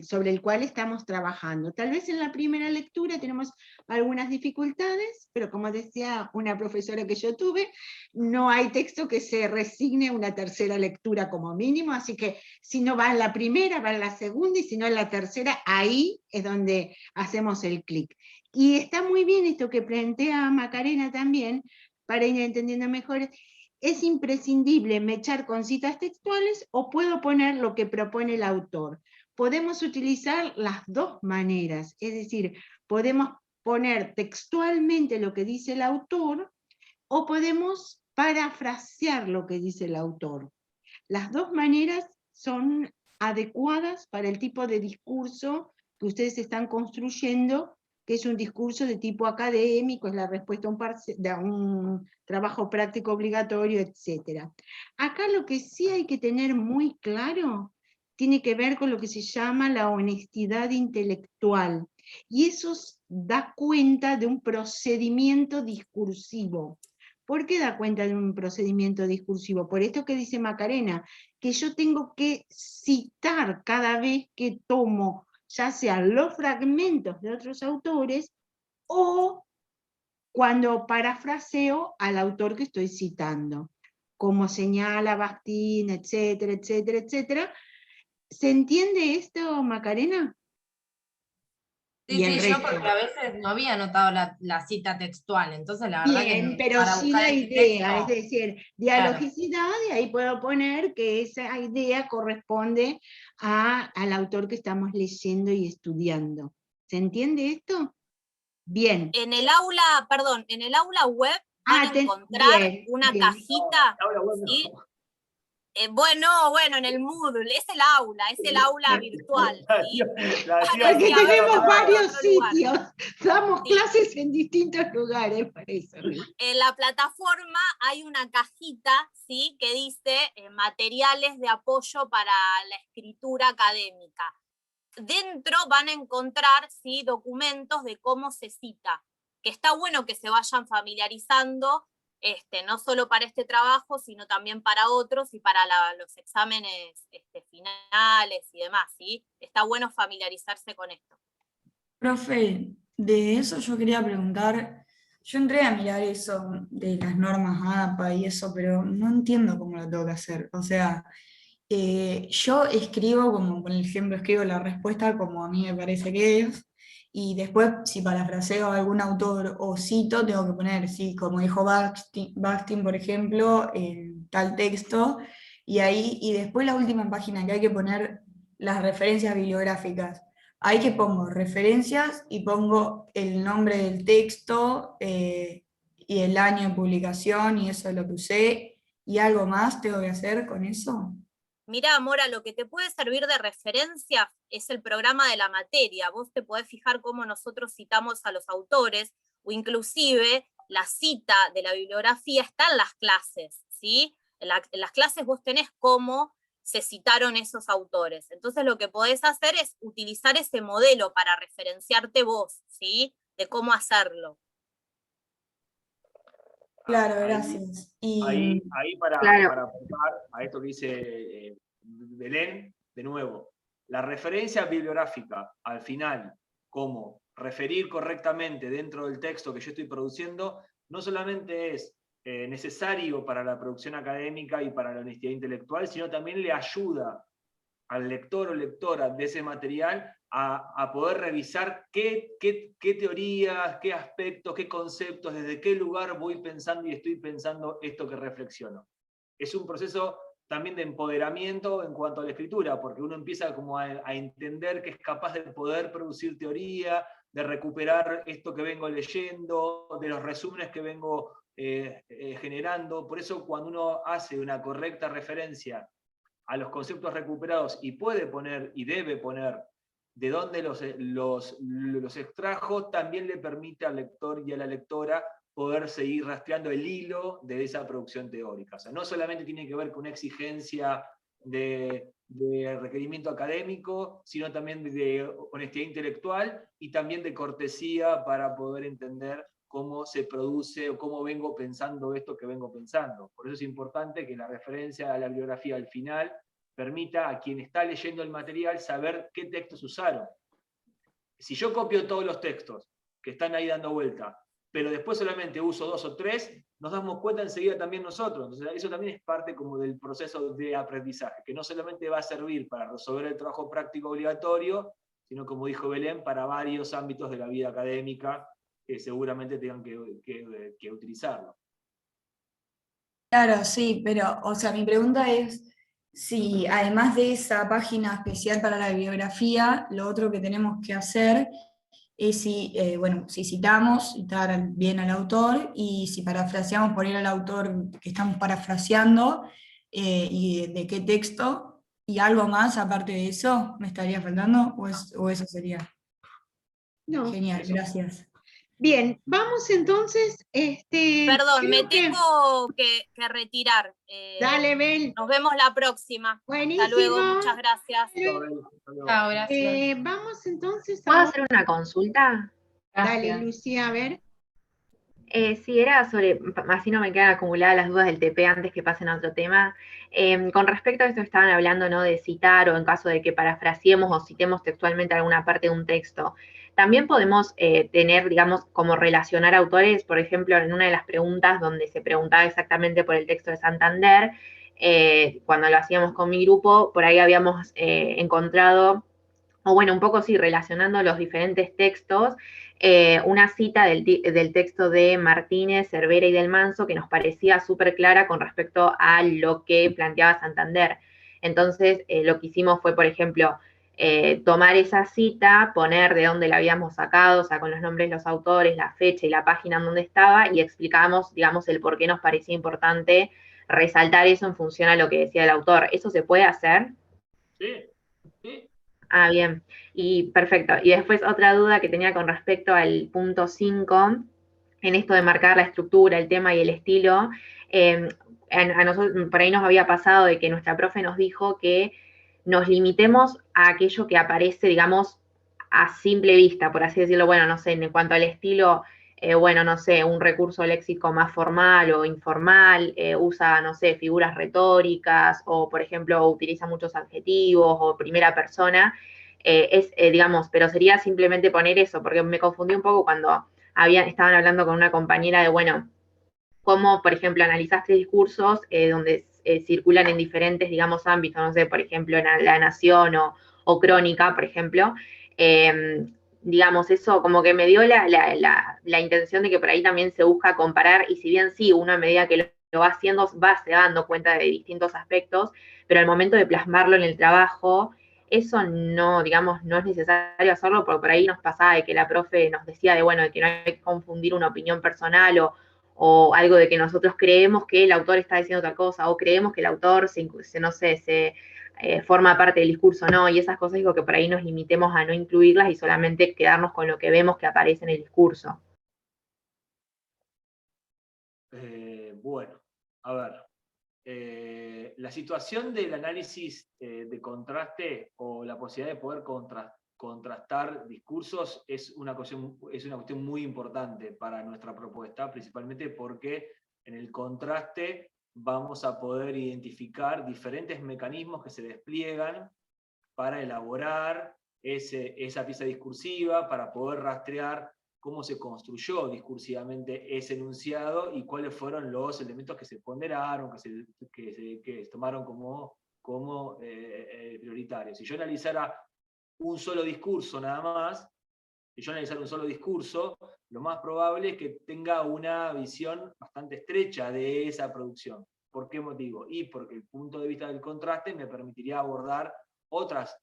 sobre el cual estamos trabajando. Tal vez en la primera lectura tenemos algunas dificultades, pero como decía una profesora que yo tuve, no hay texto que se resigne a una tercera lectura como mínimo, así que si no va en la primera, va en la segunda, y si no en la tercera, ahí es donde hacemos el clic. Y está muy bien esto que plantea Macarena también, para ir entendiendo mejor. Es imprescindible mechar con citas textuales o puedo poner lo que propone el autor. Podemos utilizar las dos maneras, es decir, podemos poner textualmente lo que dice el autor o podemos parafrasear lo que dice el autor. Las dos maneras son adecuadas para el tipo de discurso que ustedes están construyendo, que es un discurso de tipo académico, es la respuesta a un trabajo práctico obligatorio, etc. Acá lo que sí hay que tener muy claro tiene que ver con lo que se llama la honestidad intelectual, y eso da cuenta de un procedimiento discursivo. ¿Por qué da cuenta de un procedimiento discursivo? Por esto que dice Macarena, que yo tengo que citar cada vez que tomo, ya sean los fragmentos de otros autores, o cuando parafraseo al autor que estoy citando, como señala Bakhtin, etcétera, etcétera, etcétera. ¿Se entiende esto, Macarena? Sí, sí, yo porque a veces no había anotado la cita textual, entonces la verdad Bien, que pero para sí buscar la ese idea, es texto, decir, claro. dialogicidad, y ahí puedo poner que esa idea corresponde al autor que estamos leyendo y estudiando. ¿Se entiende esto? Bien. En el aula, perdón, en el aula web van a encontrar bien, una bien. cajita, ¿sí? Bueno, en el Moodle, es el aula virtual, ¿sí? Porque tenemos varios sitios, lugar. damos clases en distintos lugares, por eso. En la plataforma hay una cajita, ¿sí? Que dice materiales de apoyo para la escritura académica. Dentro van a encontrar, ¿sí? Documentos de cómo se cita, que está bueno que se vayan familiarizando, no solo para este trabajo, sino también para otros y para los exámenes finales y demás, ¿sí? Está bueno familiarizarse con esto. profe, de eso yo quería preguntar, yo entré a mirar eso de las normas APA y eso, pero no entiendo cómo lo tengo que hacer. O sea, yo escribo como, por ejemplo, escribo la respuesta como a mí me parece que es, y después si parafraseo a algún autor o cito, tengo que poner, sí, como dijo Bakhtin, por ejemplo, en tal texto, y después la última página que hay que poner las referencias bibliográficas. Ahí que pongo referencias y pongo el nombre del texto y el año de publicación, y eso es lo que usé, y algo más tengo que hacer con eso. Mirá, Mora, lo que te puede servir de referencia es el programa de la materia. Vos te podés fijar cómo nosotros citamos a los autores, o inclusive la cita de la bibliografía está en las clases, ¿sí? En las clases vos tenés cómo se citaron esos autores. Entonces lo que podés hacer es utilizar ese modelo para referenciarte vos, ¿sí? De cómo hacerlo. Claro, gracias. Y Ahí para aportar a esto que dice Belén, de nuevo, la referencia bibliográfica al final, como referir correctamente dentro del texto que yo estoy produciendo, no solamente es necesario para la producción académica y para la honestidad intelectual, sino también le ayuda al lector o lectora de ese material a poder revisar qué teorías, qué aspectos, qué conceptos, desde qué lugar voy pensando y estoy pensando esto que reflexiono. Es un proceso también de empoderamiento en cuanto a la escritura, porque uno empieza como a entender que es capaz de poder producir teoría, de recuperar esto que vengo leyendo, de los resúmenes que vengo generando. Por eso cuando uno hace una correcta referencia a los conceptos recuperados y puede poner y debe poner de dónde los extrajo, también le permite al lector y a la lectora poder seguir rastreando el hilo de esa producción teórica. O sea, no solamente tiene que ver con una exigencia de requerimiento académico, sino también de honestidad intelectual y también de cortesía para poder entender cómo se produce o cómo vengo pensando esto que vengo pensando. Por eso es importante que la referencia a la bibliografía al final permita a quien está leyendo el material saber qué textos usaron. Si yo copio todos los textos que están ahí dando vuelta, pero después solamente uso 2 o 3, nos damos cuenta enseguida también nosotros. Entonces eso también es parte como del proceso de aprendizaje, que no solamente va a servir para resolver el trabajo práctico obligatorio, sino como dijo Belén, para varios ámbitos de la vida académica que seguramente tengan que utilizarlo. claro, sí, pero, o sea, mi pregunta es si además de esa página especial para la bibliografía, lo otro que tenemos que hacer es si, bueno, si citamos, citar bien al autor, y si parafraseamos por ir al autor que estamos parafraseando, y de qué texto, y algo más aparte de eso, ¿me estaría faltando? ¿O eso sería? No. Genial, gracias. Bien, vamos entonces. Perdón, me creo que- tengo que retirar. Dale, Bel. Nos vemos la próxima. Buenísimo. Hasta luego, muchas gracias. Chao, gracias. Vamos entonces ¿Puedo a... hacer una consulta? Dale, Lucía, a ver. Sí, era sobre, así no me quedan acumuladas las dudas del TP antes que pasen a otro tema. Con respecto a esto que estaban hablando, ¿no? De citar o en caso de que parafraseemos o citemos textualmente alguna parte de un texto. También podemos tener, digamos, como relacionar autores, por ejemplo, en una de las preguntas donde se preguntaba exactamente por el texto de Santander, cuando lo hacíamos con mi grupo, por ahí habíamos encontrado, o bueno, un poco sí, relacionando los diferentes textos, una cita del texto de Martínez, Cervera y del Manso que nos parecía súper clara con respecto a lo que planteaba Santander. Entonces, lo que hicimos fue, por ejemplo, tomar esa cita, poner de dónde la habíamos sacado, o sea, con los nombres de los autores, la fecha y la página en donde estaba, y explicamos, digamos, el por qué nos parecía importante resaltar eso en función a lo que decía el autor. ¿Eso se puede hacer? Sí, sí. Ah, bien. Y perfecto. Y después otra duda que tenía con respecto al punto 5, en esto de marcar la estructura, el tema y el estilo. A nosotros, por ahí nos había pasado de que nuestra profe nos dijo que nos limitemos a aquello que aparece, digamos, a simple vista, por así decirlo. Bueno, no sé, en cuanto al estilo, bueno, no sé, un recurso léxico más formal o informal, usa, no sé, figuras retóricas o, por ejemplo, utiliza muchos adjetivos o primera persona, digamos, pero sería simplemente poner eso, porque me confundí un poco cuando estaban hablando con una compañera de, bueno, cómo, por ejemplo, analizaste discursos donde circulan en diferentes, digamos, ámbitos, no sé, por ejemplo, en La Nación o Crónica, por ejemplo, digamos, eso como que me dio la intención de que por ahí también se busca comparar, y si bien sí, uno a medida que lo va haciendo, se va dando cuenta de distintos aspectos, pero al momento de plasmarlo en el trabajo, eso no, digamos, no es necesario hacerlo, porque por ahí nos pasaba de que la profe nos decía de, bueno, de que no hay que confundir una opinión personal o algo de que nosotros creemos que el autor está diciendo otra cosa, o creemos que el autor, no sé, se forma parte del discurso, no, y esas cosas digo que por ahí nos limitemos a no incluirlas y solamente quedarnos con lo que vemos que aparece en el discurso. Bueno, a ver. la situación del análisis de contraste o la posibilidad de poder contrastar discursos es una cuestión muy importante para nuestra propuesta, principalmente porque en el contraste vamos a poder identificar diferentes mecanismos que se despliegan para elaborar esa pieza discursiva, para poder rastrear cómo se construyó discursivamente ese enunciado y cuáles fueron los elementos que se ponderaron, que se tomaron como prioritarios. Si yo analizara un solo discurso nada más, lo más probable es que tenga una visión bastante estrecha de esa producción. ¿Por qué motivo? Y porque el punto de vista del contraste me permitiría abordar otras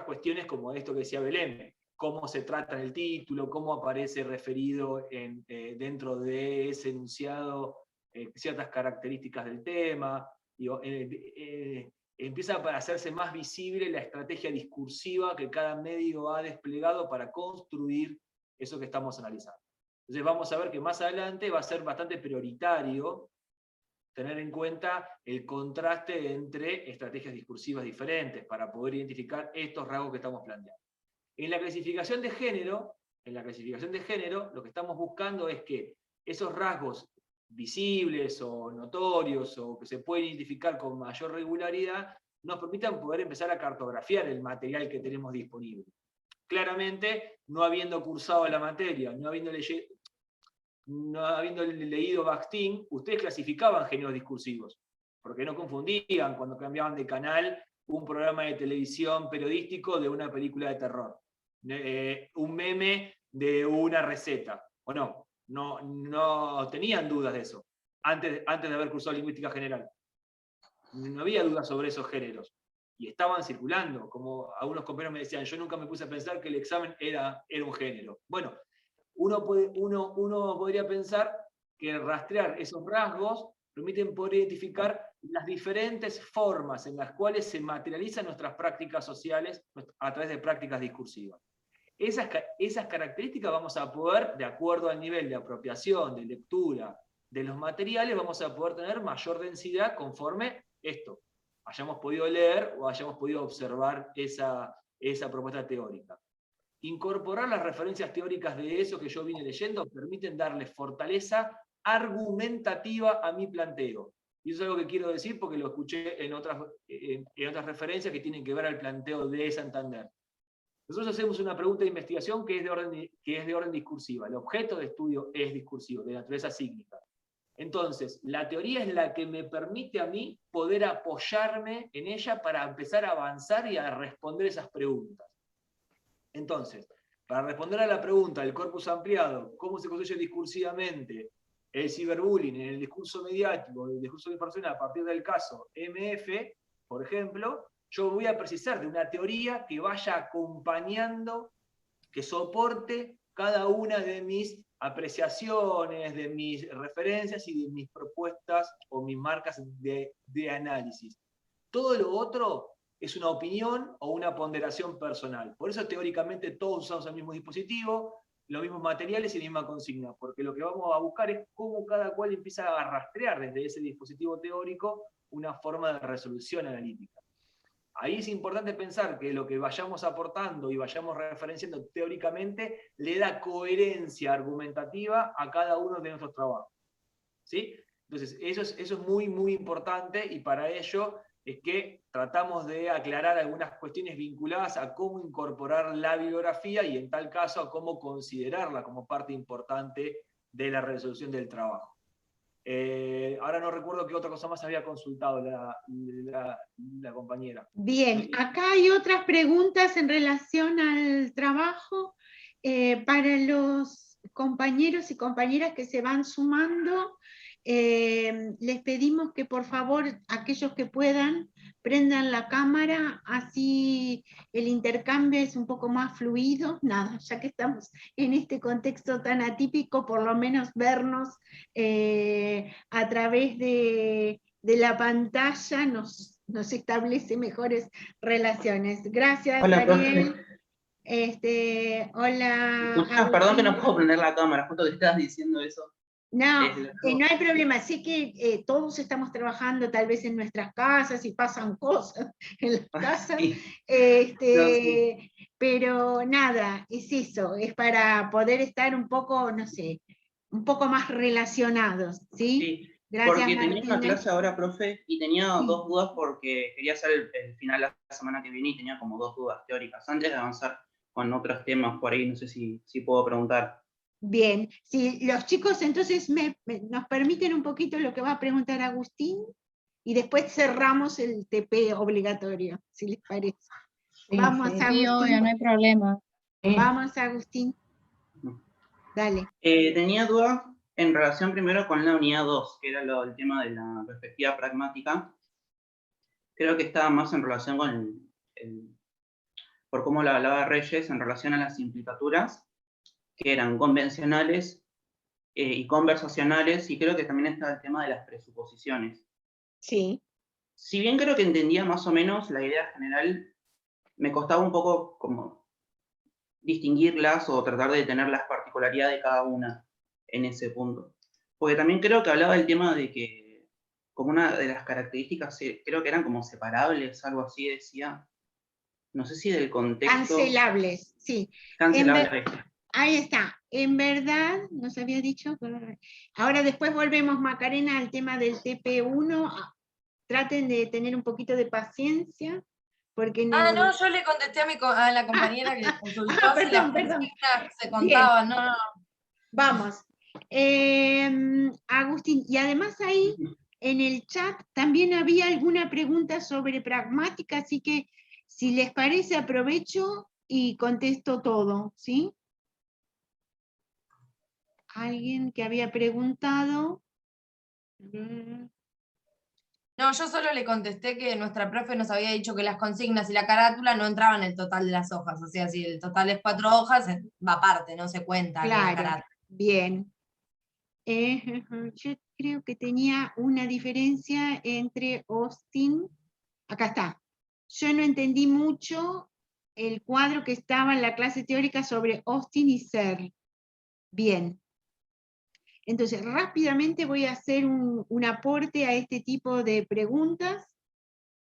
cuestiones como esto que decía Belén, cómo se trata en el título, cómo aparece referido dentro de ese enunciado ciertas características del tema. Empieza a hacerse más visible la estrategia discursiva que cada medio ha desplegado para construir eso que estamos analizando. Entonces vamos a ver que más adelante va a ser bastante prioritario tener en cuenta el contraste entre estrategias discursivas diferentes para poder identificar estos rasgos que estamos planteando. En la clasificación de género, lo que estamos buscando es que esos rasgos visibles o notorios o que se pueden identificar con mayor regularidad nos permitan poder empezar a cartografiar el material que tenemos disponible. Claramente, no habiendo cursado la materia, no habiendo leído Bakhtin, ustedes clasificaban géneros discursivos, porque no confundían cuando cambiaban de canal un programa de televisión periodístico de una película de terror, un meme de una receta, ¿o no? No tenían dudas de eso, antes de haber cursado lingüística general. No había dudas sobre esos géneros. Y estaban circulando, como algunos compañeros me decían, yo nunca me puse a pensar que el examen era un género. Bueno, uno podría pensar que rastrear esos rasgos permiten poder identificar las diferentes formas en las cuales se materializan nuestras prácticas sociales a través de prácticas discursivas. Esas características vamos a poder, de acuerdo al nivel de apropiación, de lectura de los materiales, vamos a poder tener mayor densidad conforme hayamos podido leer o hayamos podido observar esa propuesta teórica. Incorporar las referencias teóricas de eso que yo vine leyendo permiten darle fortaleza argumentativa a mi planteo. Y eso es algo que quiero decir porque lo escuché en otras referencias que tienen que ver al planteo de Santander. Nosotros hacemos una pregunta de investigación que es de orden discursiva. El objeto de estudio es discursivo, de naturaleza sígnica. Entonces, la teoría es la que me permite a mí poder apoyarme en ella para empezar a avanzar y a responder esas preguntas. Entonces, para responder a la pregunta del corpus ampliado, ¿cómo se construye discursivamente el ciberbullying en el discurso mediático, el discurso informacional a partir del caso MF, por ejemplo? Yo voy a precisar de una teoría que vaya acompañando, que soporte cada una de mis apreciaciones, de mis referencias y de mis propuestas o mis marcas de análisis. Todo lo otro es una opinión o una ponderación personal. Por eso teóricamente todos usamos el mismo dispositivo, los mismos materiales y la misma consigna, porque lo que vamos a buscar es cómo cada cual empieza a rastrear desde ese dispositivo teórico una forma de resolución analítica. Ahí es importante pensar que lo que vayamos aportando y vayamos referenciando teóricamente le da coherencia argumentativa a cada uno de nuestros trabajos. ¿Sí? Entonces, eso es muy, muy importante y para ello es que tratamos de aclarar algunas cuestiones vinculadas a cómo incorporar la bibliografía y en tal caso a cómo considerarla como parte importante de la resolución del trabajo. Ahora no recuerdo qué otra cosa más había consultado la compañera. Bien, acá hay otras preguntas en relación al trabajo para los compañeros y compañeras que se van sumando. Les pedimos que por favor aquellos que puedan prendan la cámara, así el intercambio es un poco más fluido. Nada, ya que estamos en este contexto tan atípico, por lo menos vernos a través de la pantalla nos establece mejores relaciones. Gracias, Hola, Ariel. profe. Hola. Perdón que no puedo prender la cámara, justo que estabas diciendo eso. No, Es la- no hay problema. Sé que todos estamos trabajando tal vez en nuestras casas y pasan cosas en las casas, Sí. No, sí. pero nada, es eso, es para poder estar un poco, no sé, un poco más relacionados, ¿sí? Sí, Gracias, porque tenía una Martina. clase ahora, profe, y tenía Sí. 2 dudas porque quería hacer el final la semana que viene y tenía como 2 dudas teóricas. Antes de avanzar con otros temas por ahí, no sé si puedo preguntar. Bien, si los chicos entonces nos permiten un poquito lo que va a preguntar Agustín y después cerramos el TP obligatorio, si les parece. Sí, Vamos, sí. Agustín. Sí, obvio, no hay problema. Vamos, Agustín. Dale. Tenía dudas en relación primero con la unidad 2, que era el tema de la perspectiva pragmática. Creo que estaba más en relación con por cómo lo hablaba Reyes, en relación a las implicaturas, que eran convencionales y conversacionales, y creo que también está el tema de las presuposiciones. Sí. Si bien creo que entendía más o menos la idea general, me costaba un poco como distinguirlas o tratar de tener las particularidades de cada una en ese punto. Porque también creo que hablaba del tema de que, como una de las características, creo que eran como separables, algo así decía. No sé si del contexto. Cancelables, sí. Cancelables. Ahí está. En verdad, nos había dicho. Ahora después volvemos, Macarena, al tema del TP1. Traten de tener un poquito de paciencia. Porque No, yo le contesté a la compañera que consultó si las consignas se contaban. No. Vamos. Agustín, y además ahí en el chat también había alguna pregunta sobre pragmática, así que si les parece aprovecho y contesto todo, ¿sí? Alguien que había preguntado. No, yo solo le contesté que nuestra profe nos había dicho que las consignas y la carátula no entraban en el total de las hojas. O sea, si el total es 4 hojas, va aparte, no se cuenta en la Claro, carátula. bien. Yo creo que tenía una diferencia entre Austin. Acá está. Yo no entendí mucho el cuadro que estaba en la clase teórica sobre Austin y Searle. Bien. Entonces, rápidamente voy a hacer un aporte a este tipo de preguntas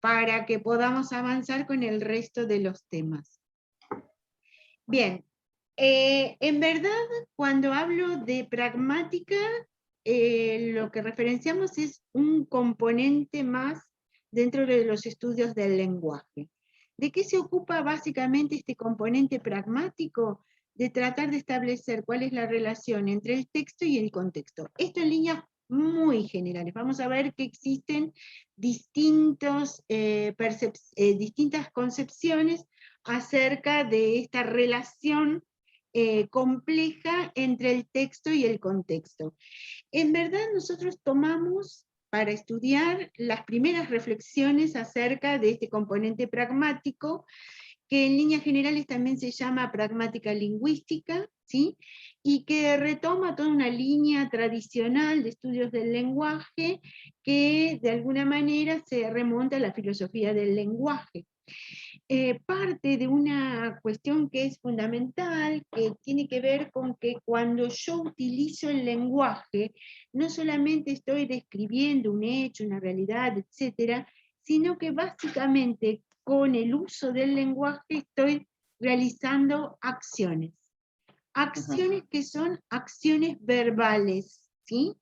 para que podamos avanzar con el resto de los temas. Bien, en verdad, cuando hablo de pragmática, lo que referenciamos es un componente más dentro de los estudios del lenguaje. ¿De qué se ocupa básicamente este componente pragmático? De tratar de establecer cuál es la relación entre el texto y el contexto. Esto en líneas muy generales. Vamos a ver que existen distintas concepciones acerca de esta relación compleja entre el texto y el contexto. En verdad nosotros tomamos para estudiar las primeras reflexiones acerca de este componente pragmático, que en líneas generales también se llama pragmática lingüística, ¿sí? Y que retoma toda una línea tradicional de estudios del lenguaje que de alguna manera se remonta a la filosofía del lenguaje. Parte de una cuestión que es fundamental, que tiene que ver con que cuando yo utilizo el lenguaje, no solamente estoy describiendo un hecho, una realidad, etcétera, sino que básicamente con el uso del lenguaje estoy realizando acciones. Acciones que son acciones verbales, ¿sí?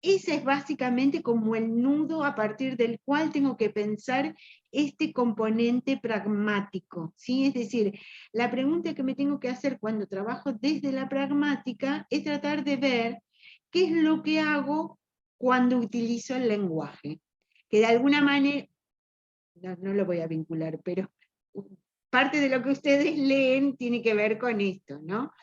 Ese es básicamente como el nudo a partir del cual tengo que pensar este componente pragmático, ¿sí? Es decir, la pregunta que me tengo que hacer cuando trabajo desde la pragmática es tratar de ver qué es lo que hago cuando utilizo el lenguaje. Que de alguna manera, no lo voy a vincular, pero parte de lo que ustedes leen tiene que ver con esto, ¿no?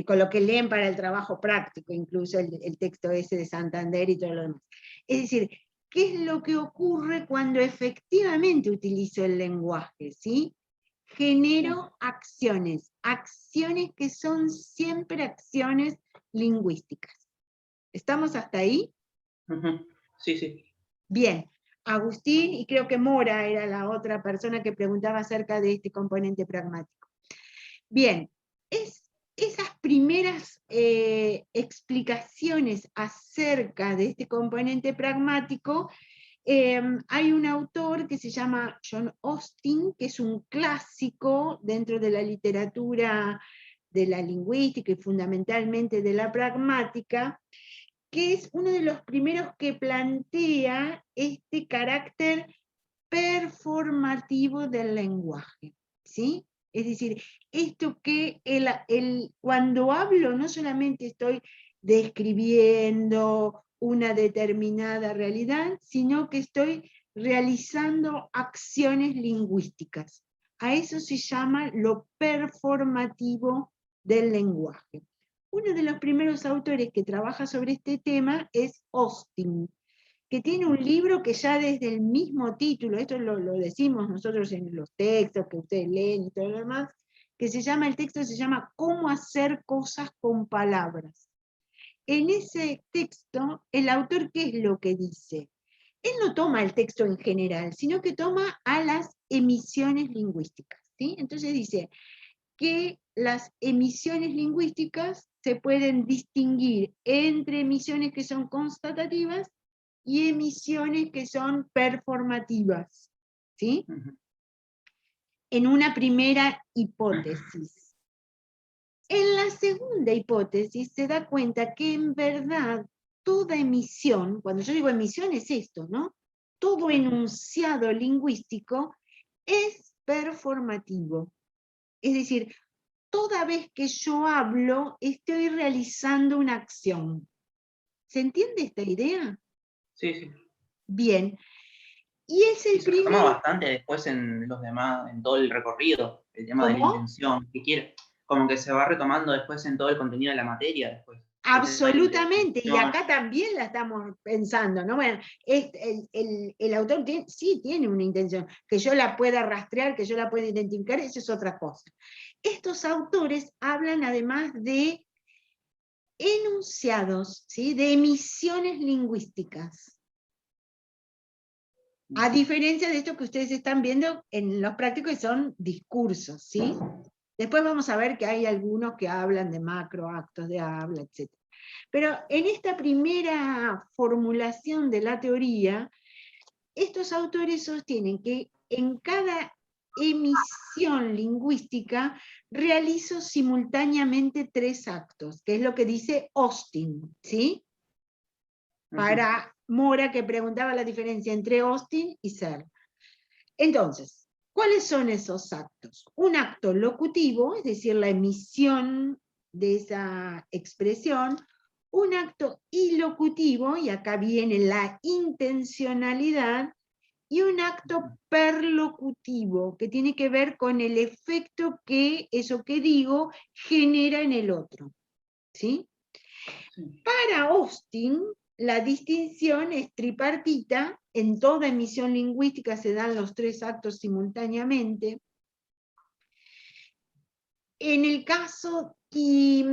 Con lo que leen para el trabajo práctico, incluso el texto ese de Santander y todo lo demás. Es decir, ¿qué es lo que ocurre cuando efectivamente utilizo el lenguaje? ¿Sí? Genero acciones, acciones que son siempre acciones lingüísticas. ¿Estamos hasta ahí? Sí, sí. Bien. Agustín, y creo que Mora era la otra persona que preguntaba acerca de este componente pragmático. Bien, esas primeras explicaciones acerca de este componente pragmático, hay un autor que se llama John Austin, que es un clásico dentro de la literatura de la lingüística y fundamentalmente de la pragmática, que es uno de los primeros que plantea este carácter performativo del lenguaje, ¿sí? Es decir, esto que cuando hablo no solamente estoy describiendo una determinada realidad, sino que estoy realizando acciones lingüísticas. A eso se llama lo performativo del lenguaje. Uno de los primeros autores que trabaja sobre este tema es Austin, que tiene un libro que ya desde el mismo título, esto lo decimos nosotros en los textos que ustedes leen y todo lo demás, que el texto se llama ¿Cómo hacer cosas con palabras? En ese texto, el autor, ¿qué es lo que dice? Él no toma el texto en general, sino que toma a las emisiones lingüísticas, ¿sí? Entonces dice que las emisiones lingüísticas se pueden distinguir entre emisiones que son constatativas y emisiones que son performativas, ¿sí? En una primera hipótesis. En la segunda hipótesis se da cuenta que en verdad toda emisión, cuando yo digo emisión es esto, ¿no? Todo enunciado lingüístico es performativo. Es decir, toda vez que yo hablo, estoy realizando una acción. ¿Se entiende esta idea? Sí, sí. Bien. Y es el se retoma bastante después en los demás, en todo el recorrido, el tema de la intención, que quiere, como que se va retomando después en todo el contenido de la materia después. Absolutamente, y acá también la estamos pensando, ¿no? Bueno, el autor sí tiene una intención, que yo la pueda rastrear, que yo la pueda identificar, eso es otra cosa. Estos autores hablan además de enunciados, ¿sí? De emisiones lingüísticas. A diferencia de esto que ustedes están viendo en los prácticos, que son discursos, ¿sí? Después vamos a ver que hay algunos que hablan de macroactos de habla, etc. Pero en esta primera formulación de la teoría, estos autores sostienen que en cada emisión lingüística realizo simultáneamente 3 actos, que es lo que dice Austin, ¿sí? Para Mora, que preguntaba la diferencia entre Austin y Searle. Entonces, ¿cuáles son esos actos? Un acto locutivo, es decir, la emisión de esa expresión, un acto ilocutivo, y acá viene la intencionalidad, y un acto perlocutivo, que tiene que ver con el efecto que eso que digo genera en el otro. ¿Sí? Para Austin, la distinción es tripartita, en toda emisión lingüística se dan los 3 actos simultáneamente. En el caso, y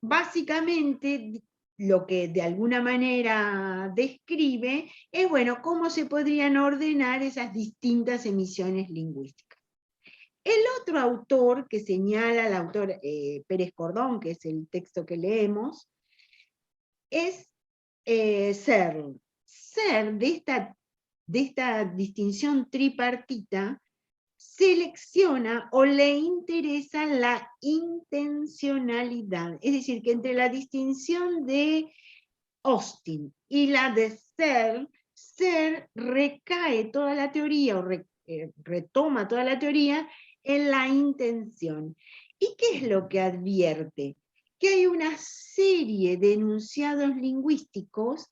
básicamente lo que de alguna manera describe es, bueno, cómo se podrían ordenar esas distintas emisiones lingüísticas. El otro autor que señala, el autor Pérez Cordón, que es el texto que leemos, es Searle. Searle, de esta distinción tripartita, selecciona o le interesa la intencionalidad. Es decir, que entre la distinción de Austin y la de Searle, Searle recae toda la teoría, o retoma toda la teoría en la intención. ¿Y qué es lo que advierte? Que hay una serie de enunciados lingüísticos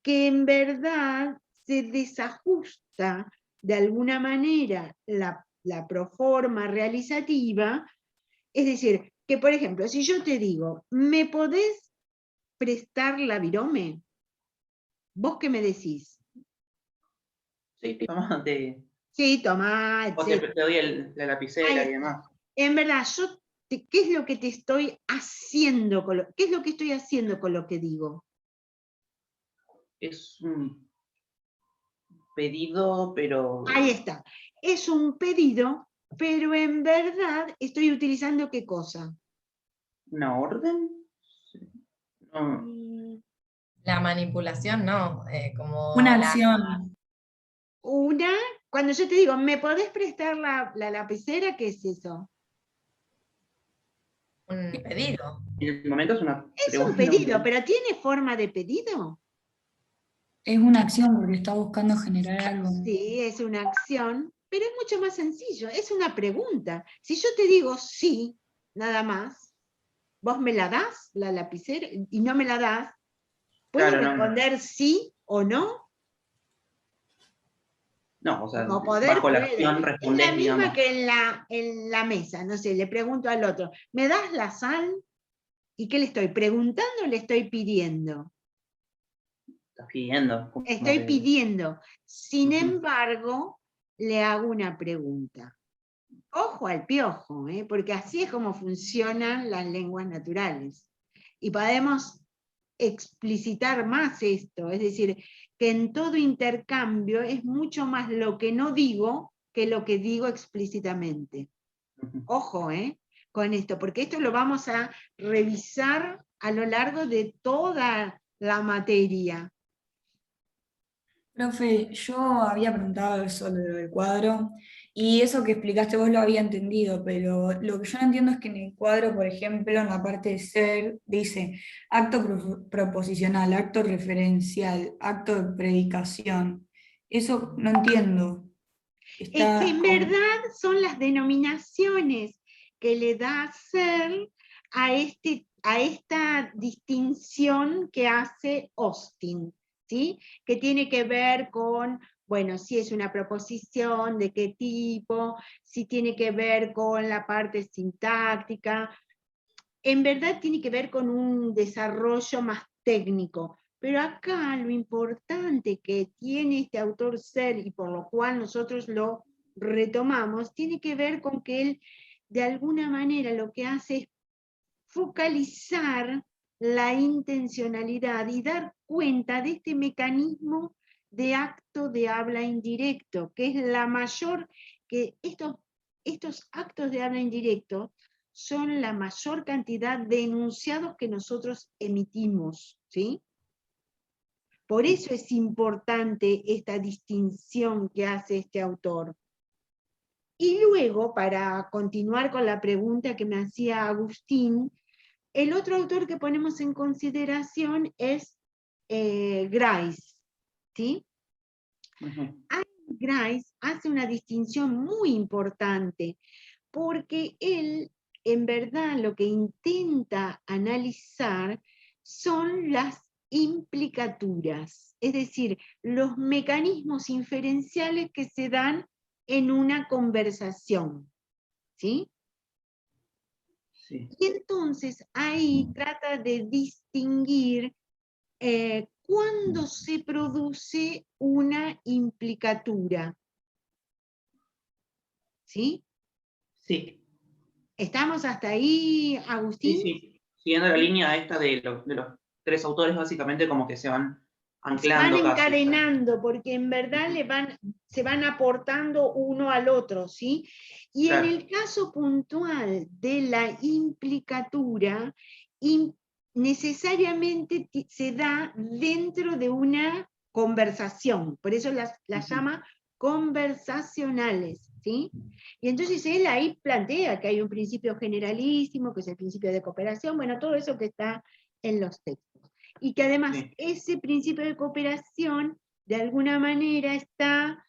que en verdad se desajusta de alguna manera la proforma realizativa, es decir, que por ejemplo, si yo te digo, ¿me podés prestar la virome? ¿Vos qué me decís? Sí, tomate. Sí, tomá, Vos te doy la lapicera y demás. En verdad, ¿qué es lo que te estoy haciendo qué es lo que estoy haciendo con lo que digo? Es un pedido, pero... Ahí está. Es un pedido, pero en verdad estoy utilizando ¿qué cosa? ¿Una orden? No. La manipulación no, como Una la- acción. Cuando yo te digo, ¿me podés prestar la lapicera? ¿Qué es eso? un pedido. En el momento es una Es un pregunta. pedido, pero ¿tiene forma de pedido? Es una acción porque está buscando generar algo. Sí, es una acción, pero es mucho más sencillo, es una pregunta. Si yo te digo sí, nada más, vos me la das, la lapicera, y no me la das, ¿puedo Claro, no. responder sí o no? No, o sea, No poder bajo la puede. acción Es la respondés, misma digamos. que en la mesa, no sé, le pregunto al otro, ¿me das la sal? ¿Y qué le estoy preguntando o le estoy pidiendo? Estás pidiendo. como Estoy que- pidiendo. Sin Ujú. embargo, le hago una pregunta. Ojo al piojo, porque así es como funcionan las lenguas naturales. Y podemos explicitar más esto, es decir, que en todo intercambio es mucho más lo que no digo que lo que digo explícitamente. Ojo, con esto, porque esto lo vamos a revisar a lo largo de toda la materia. Profe, yo había preguntado eso de lo del cuadro y eso que explicaste vos lo había entendido, pero lo que yo no entiendo es que en el cuadro, por ejemplo, en la parte de ser, dice acto proposicional, acto referencial, acto de predicación. Eso no entiendo. Es que Está en como- verdad son las denominaciones que le da ser a esta distinción que hace Austin, ¿sí? Que tiene que ver con, bueno, si es una proposición, de qué tipo, si tiene que ver con la parte sintáctica. En verdad tiene que ver con un desarrollo más técnico. Pero acá lo importante que tiene este autor ser, y por lo cual nosotros lo retomamos, tiene que ver con que él, de alguna manera, lo que hace es focalizar la intencionalidad y dar cuenta de este mecanismo de acto de habla indirecto, que es la mayor, que estos actos de habla indirecto son la mayor cantidad de enunciados que nosotros emitimos, ¿sí? Por eso es importante esta distinción que hace este autor. Y luego, para continuar con la pregunta que me hacía Agustín, el otro autor que ponemos en consideración es Grice, ¿sí? Grice hace una distinción muy importante, porque él, en verdad, lo que intenta analizar son las implicaturas, es decir, los mecanismos inferenciales que se dan en una conversación, ¿sí? Sí. Y entonces ahí trata de distinguir cuándo se produce una implicatura. ¿Sí? Sí. ¿Estamos hasta ahí, Agustín? Sí. Siguiendo la línea esta de los 3 autores, básicamente como que se van Se van anclando casi. encadenando, porque en verdad se van aportando uno al otro, ¿sí? Y Claro. en el caso puntual de la implicatura, necesariamente se da dentro de una conversación, por eso las llama conversacionales, ¿sí? Y entonces él ahí plantea que hay un principio generalísimo, que es el principio de cooperación, bueno, todo eso que está en los textos. Y que además ese principio de cooperación de alguna manera está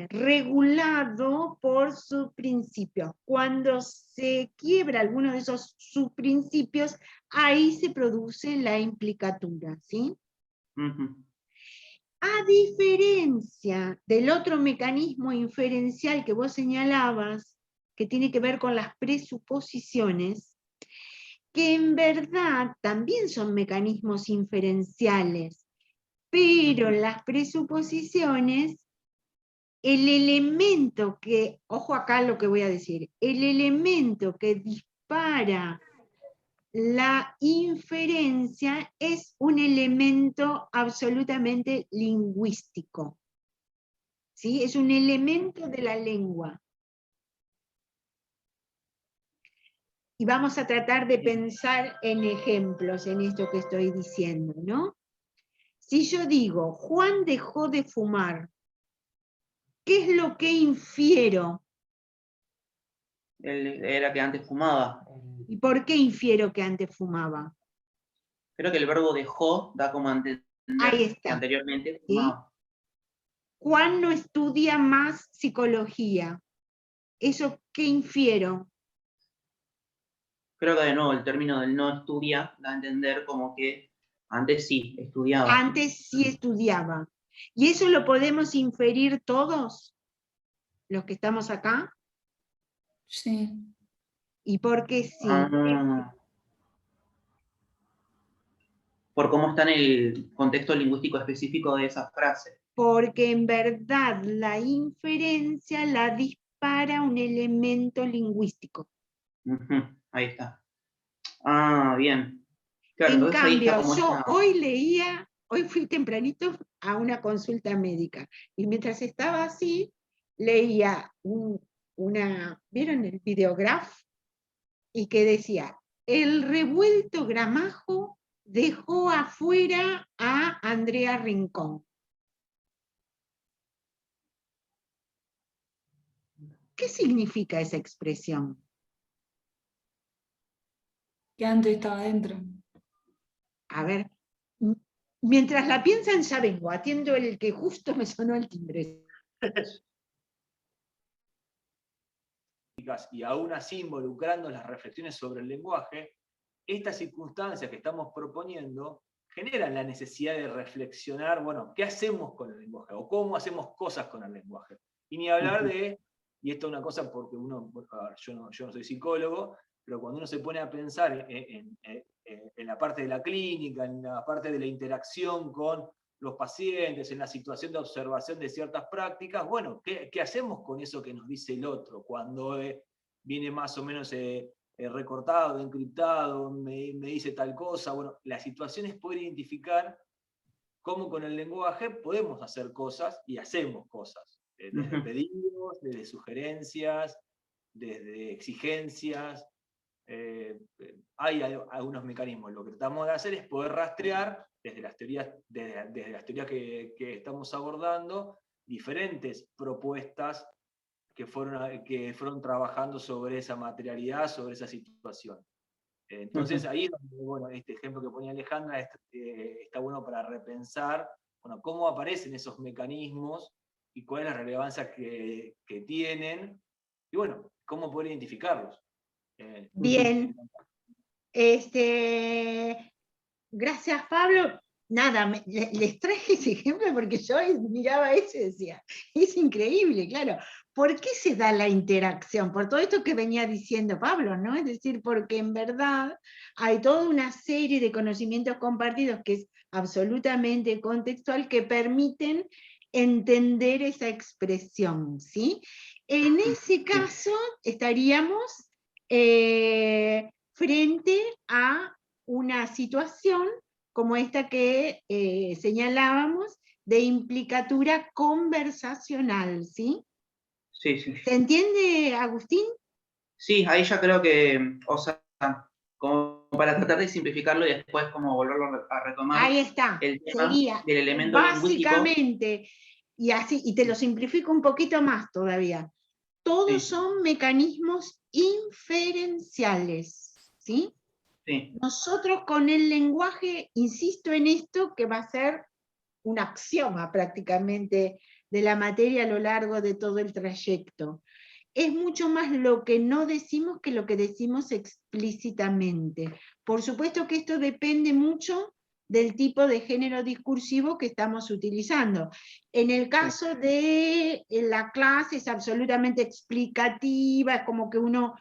regulado por sus principios. Cuando se quiebra alguno de esos subprincipios, ahí se produce la implicatura, ¿sí? A diferencia del otro mecanismo inferencial que vos señalabas, que tiene que ver con las presuposiciones, que en verdad también son mecanismos inferenciales, pero las presuposiciones, el elemento que, ojo acá lo que voy a decir, el elemento que dispara la inferencia es un elemento absolutamente lingüístico, ¿sí? Es un elemento de la lengua. y vamos a tratar de pensar en ejemplos en esto que estoy diciendo, ¿no? Si yo digo, Juan dejó de fumar, ¿qué es lo que infiero? Él era que antes fumaba. ¿Y por qué infiero que antes fumaba? Creo que el verbo dejó da como a entender Ahí que está. anteriormente ¿Sí? fumaba. Juan no estudia más psicología. ¿Eso qué infiero? Creo que de nuevo el término del no estudia da a entender como que antes sí estudiaba. Antes sí estudiaba. ¿Y eso lo podemos inferir todos los que estamos acá? Sí. ¿Y por qué sí? Ah, por cómo está en el contexto lingüístico específico de esa frase. Porque en verdad la inferencia la dispara un elemento lingüístico. Ujú, ahí está. Ah, bien. Claro, En entonces ahí está cambio, como yo esta... hoy fui tempranito a una consulta médica, y mientras estaba así, leía ¿vieron el videograf? Y que decía, el revuelto Gramajo dejó afuera a Andrea Rincón. ¿Qué significa esa expresión? Que antes estaba dentro. A ver, mientras la piensan ya vengo, atiendo el que justo me sonó el timbre. Y aún así involucrando las reflexiones sobre el lenguaje, estas circunstancias que estamos proponiendo generan la necesidad de reflexionar, bueno, ¿qué hacemos con el lenguaje? O cómo hacemos cosas con el lenguaje. Y ni hablar de, y esto es una cosa porque uno, a ver, yo no soy psicólogo, pero cuando uno se pone a pensar en la parte de la clínica, en la parte de la interacción con los pacientes, en la situación de observación de ciertas prácticas, bueno, ¿qué hacemos con eso que nos dice el otro? Cuando viene más o menos recortado, encriptado, me dice tal cosa. Bueno, la situación es poder identificar cómo con el lenguaje podemos hacer cosas y hacemos cosas. Desde pedidos, desde sugerencias, desde exigencias. Hay algunos mecanismos. Lo que tratamos de hacer es poder rastrear desde las teorías que estamos abordando diferentes propuestas que fueron trabajando sobre esa materialidad, sobre esa situación. Entonces ahí es donde, bueno, este ejemplo que ponía Alejandra está bueno para repensar, bueno, cómo aparecen esos mecanismos y cuál es la relevancia que tienen, y bueno, cómo poder identificarlos. Bien. Gracias, Pablo. Nada, les traje ese ejemplo porque yo miraba eso y decía, es increíble, claro. ¿Por qué se da la interacción? Por todo esto que venía diciendo Pablo, ¿no? Es decir, porque en verdad hay toda una serie de conocimientos compartidos que es absolutamente contextual que permiten entender esa expresión, ¿sí? En ese caso estaríamos frente a una situación como esta que señalábamos, de implicatura conversacional, ¿sí? Sí, sí. ¿Se entiende, Agustín? Sí, ahí ya creo que, o sea, como para tratar de simplificarlo y después como volverlo a retomar. Ahí está, El tema sería del elemento básicamente, y así, y te lo simplifico un poquito más todavía, todos son mecanismos inferenciales, ¿sí? Sí. Nosotros con el lenguaje, insisto en esto, que va a ser un axioma prácticamente de la materia a lo largo de todo el trayecto. Es mucho más lo que no decimos que lo que decimos explícitamente. Por supuesto que esto depende mucho del tipo de género discursivo que estamos utilizando. En el caso de la clase es absolutamente explicativa, es como que uno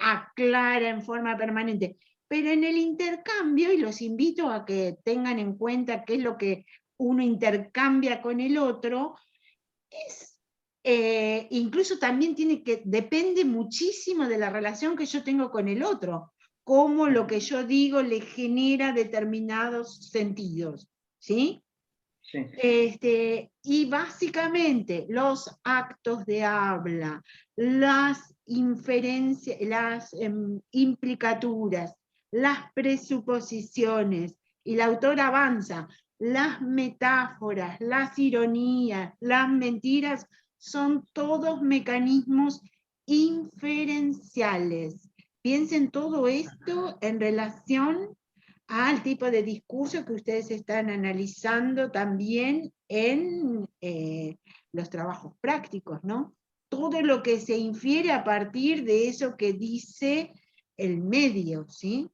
aclara en forma permanente. Pero en el intercambio, y los invito a que tengan en cuenta qué es lo que uno intercambia con el otro, es incluso también depende muchísimo de la relación que yo tengo con el otro, cómo lo que yo digo le genera determinados sentidos, ¿sí? Sí. Y básicamente los actos de habla, las implicaturas, las presuposiciones, y la autora avanza, las metáforas, las ironías, las mentiras, son todos mecanismos inferenciales. Piensen todo esto en relación al tipo de discurso que ustedes están analizando también en los trabajos prácticos, ¿no? Todo lo que se infiere a partir de eso que dice el medio, ¿sí?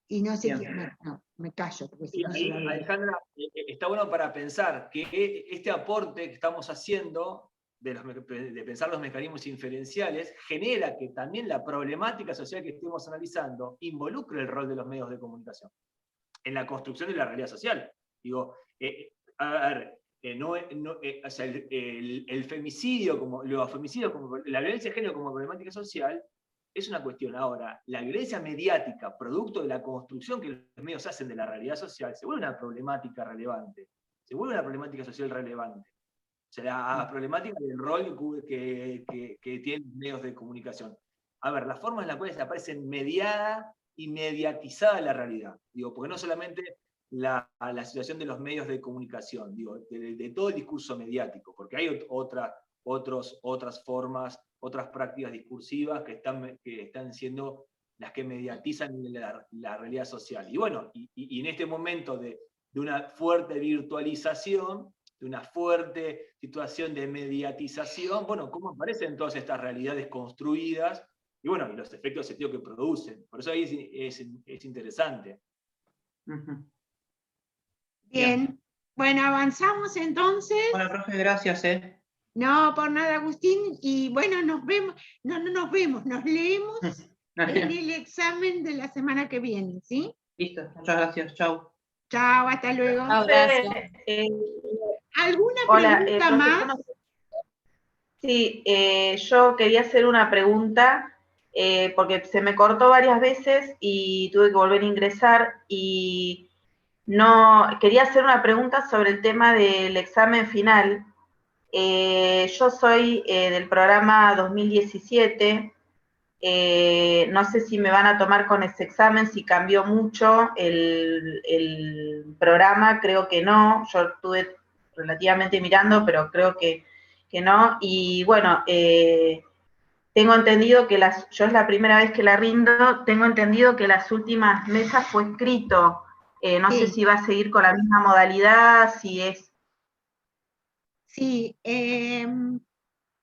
Y no sé qué, no, me callo. Porque si Y no ahí, se va a ver. Alejandra, está bueno para pensar que este aporte que estamos haciendo de pensar los mecanismos inferenciales genera que también la problemática social que estemos analizando involucre el rol de los medios de comunicación en la construcción de la realidad social. Digo, a ver, o sea, el femicidio, como la violencia de género como problemática social, es una cuestión. Ahora, la violencia mediática, producto de la construcción que los medios hacen de la realidad social, se vuelve una problemática relevante, se vuelve una problemática social relevante. O sea, la problemática del rol que tienen los medios de comunicación. A ver, las formas en las cuales aparecen mediada y mediatizada la realidad. Digo, porque no solamente la situación de los medios de comunicación, digo, de todo el discurso mediático, porque hay otras formas, otras prácticas discursivas que están siendo las que mediatizan la realidad social. Y bueno, y en este momento de una fuerte virtualización, de una fuerte situación de mediatización, bueno, cómo aparecen todas estas realidades construidas, y bueno, y los efectos de sentido que producen. Por eso ahí es interesante. Bien. Bueno, avanzamos entonces. Bueno, profe, gracias. No, por nada, Agustín. Y bueno, nos vemos, nos vemos, nos leemos en el examen de la semana que viene, ¿sí? Listo, muchas gracias. Chau. Chao, hasta luego. Chao, gracias. ¿Alguna Hola, pregunta profe, más? Sí, yo quería hacer una pregunta, porque se me cortó varias veces y tuve que volver a ingresar, y no, quería hacer una pregunta sobre el tema del examen final. Yo soy del programa 2017, no sé si me van a tomar con ese examen, si cambió mucho el programa, creo que no, yo estuve relativamente mirando, pero creo que no, y bueno, tengo entendido que yo es la primera vez que la rindo, tengo entendido que las últimas mesas fue escrito, no sé si va a seguir con la misma modalidad, si es... Sí,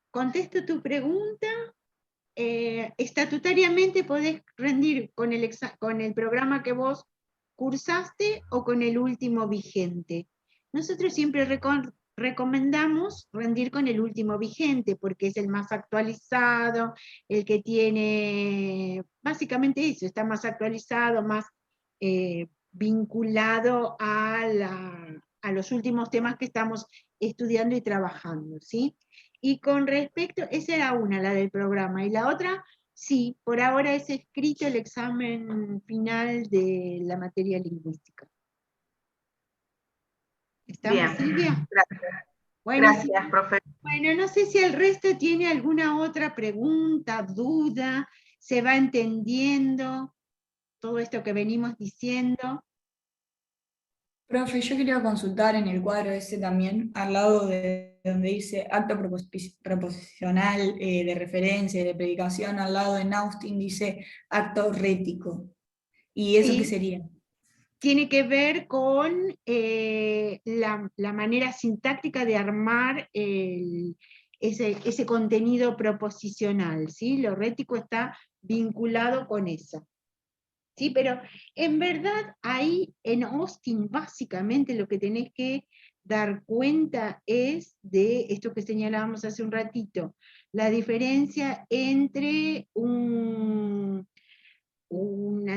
contesto tu pregunta. Estatutariamente podés rendir con el programa que vos cursaste o con el último vigente. Nosotros siempre recomendamos rendir con el último vigente porque es el más actualizado, el que tiene, básicamente eso, está más actualizado, más vinculado a los últimos temas que estamos estudiando y trabajando, ¿sí? Y con respecto, esa era una, la del programa, y la otra, sí, por ahora es escrito el examen final de la materia lingüística. ¿Estamos, Bien, Silvia? gracias. Bueno, Gracias, sí. profe. Bueno, no sé si el resto tiene alguna otra pregunta, duda, se va entendiendo todo esto que venimos diciendo. Profe, yo quería consultar en el cuadro ese también, al lado de donde dice acto proposicional de referencia y de predicación, al lado en Austin dice acto rético. ¿Y eso qué sería? Tiene que ver con la manera sintáctica de armar ese contenido proposicional, ¿sí? Lo rético está vinculado con eso. ¿Sí? Pero en verdad ahí en Austin básicamente lo que tenés que dar cuenta es de esto que señalábamos hace un ratito, la diferencia entre una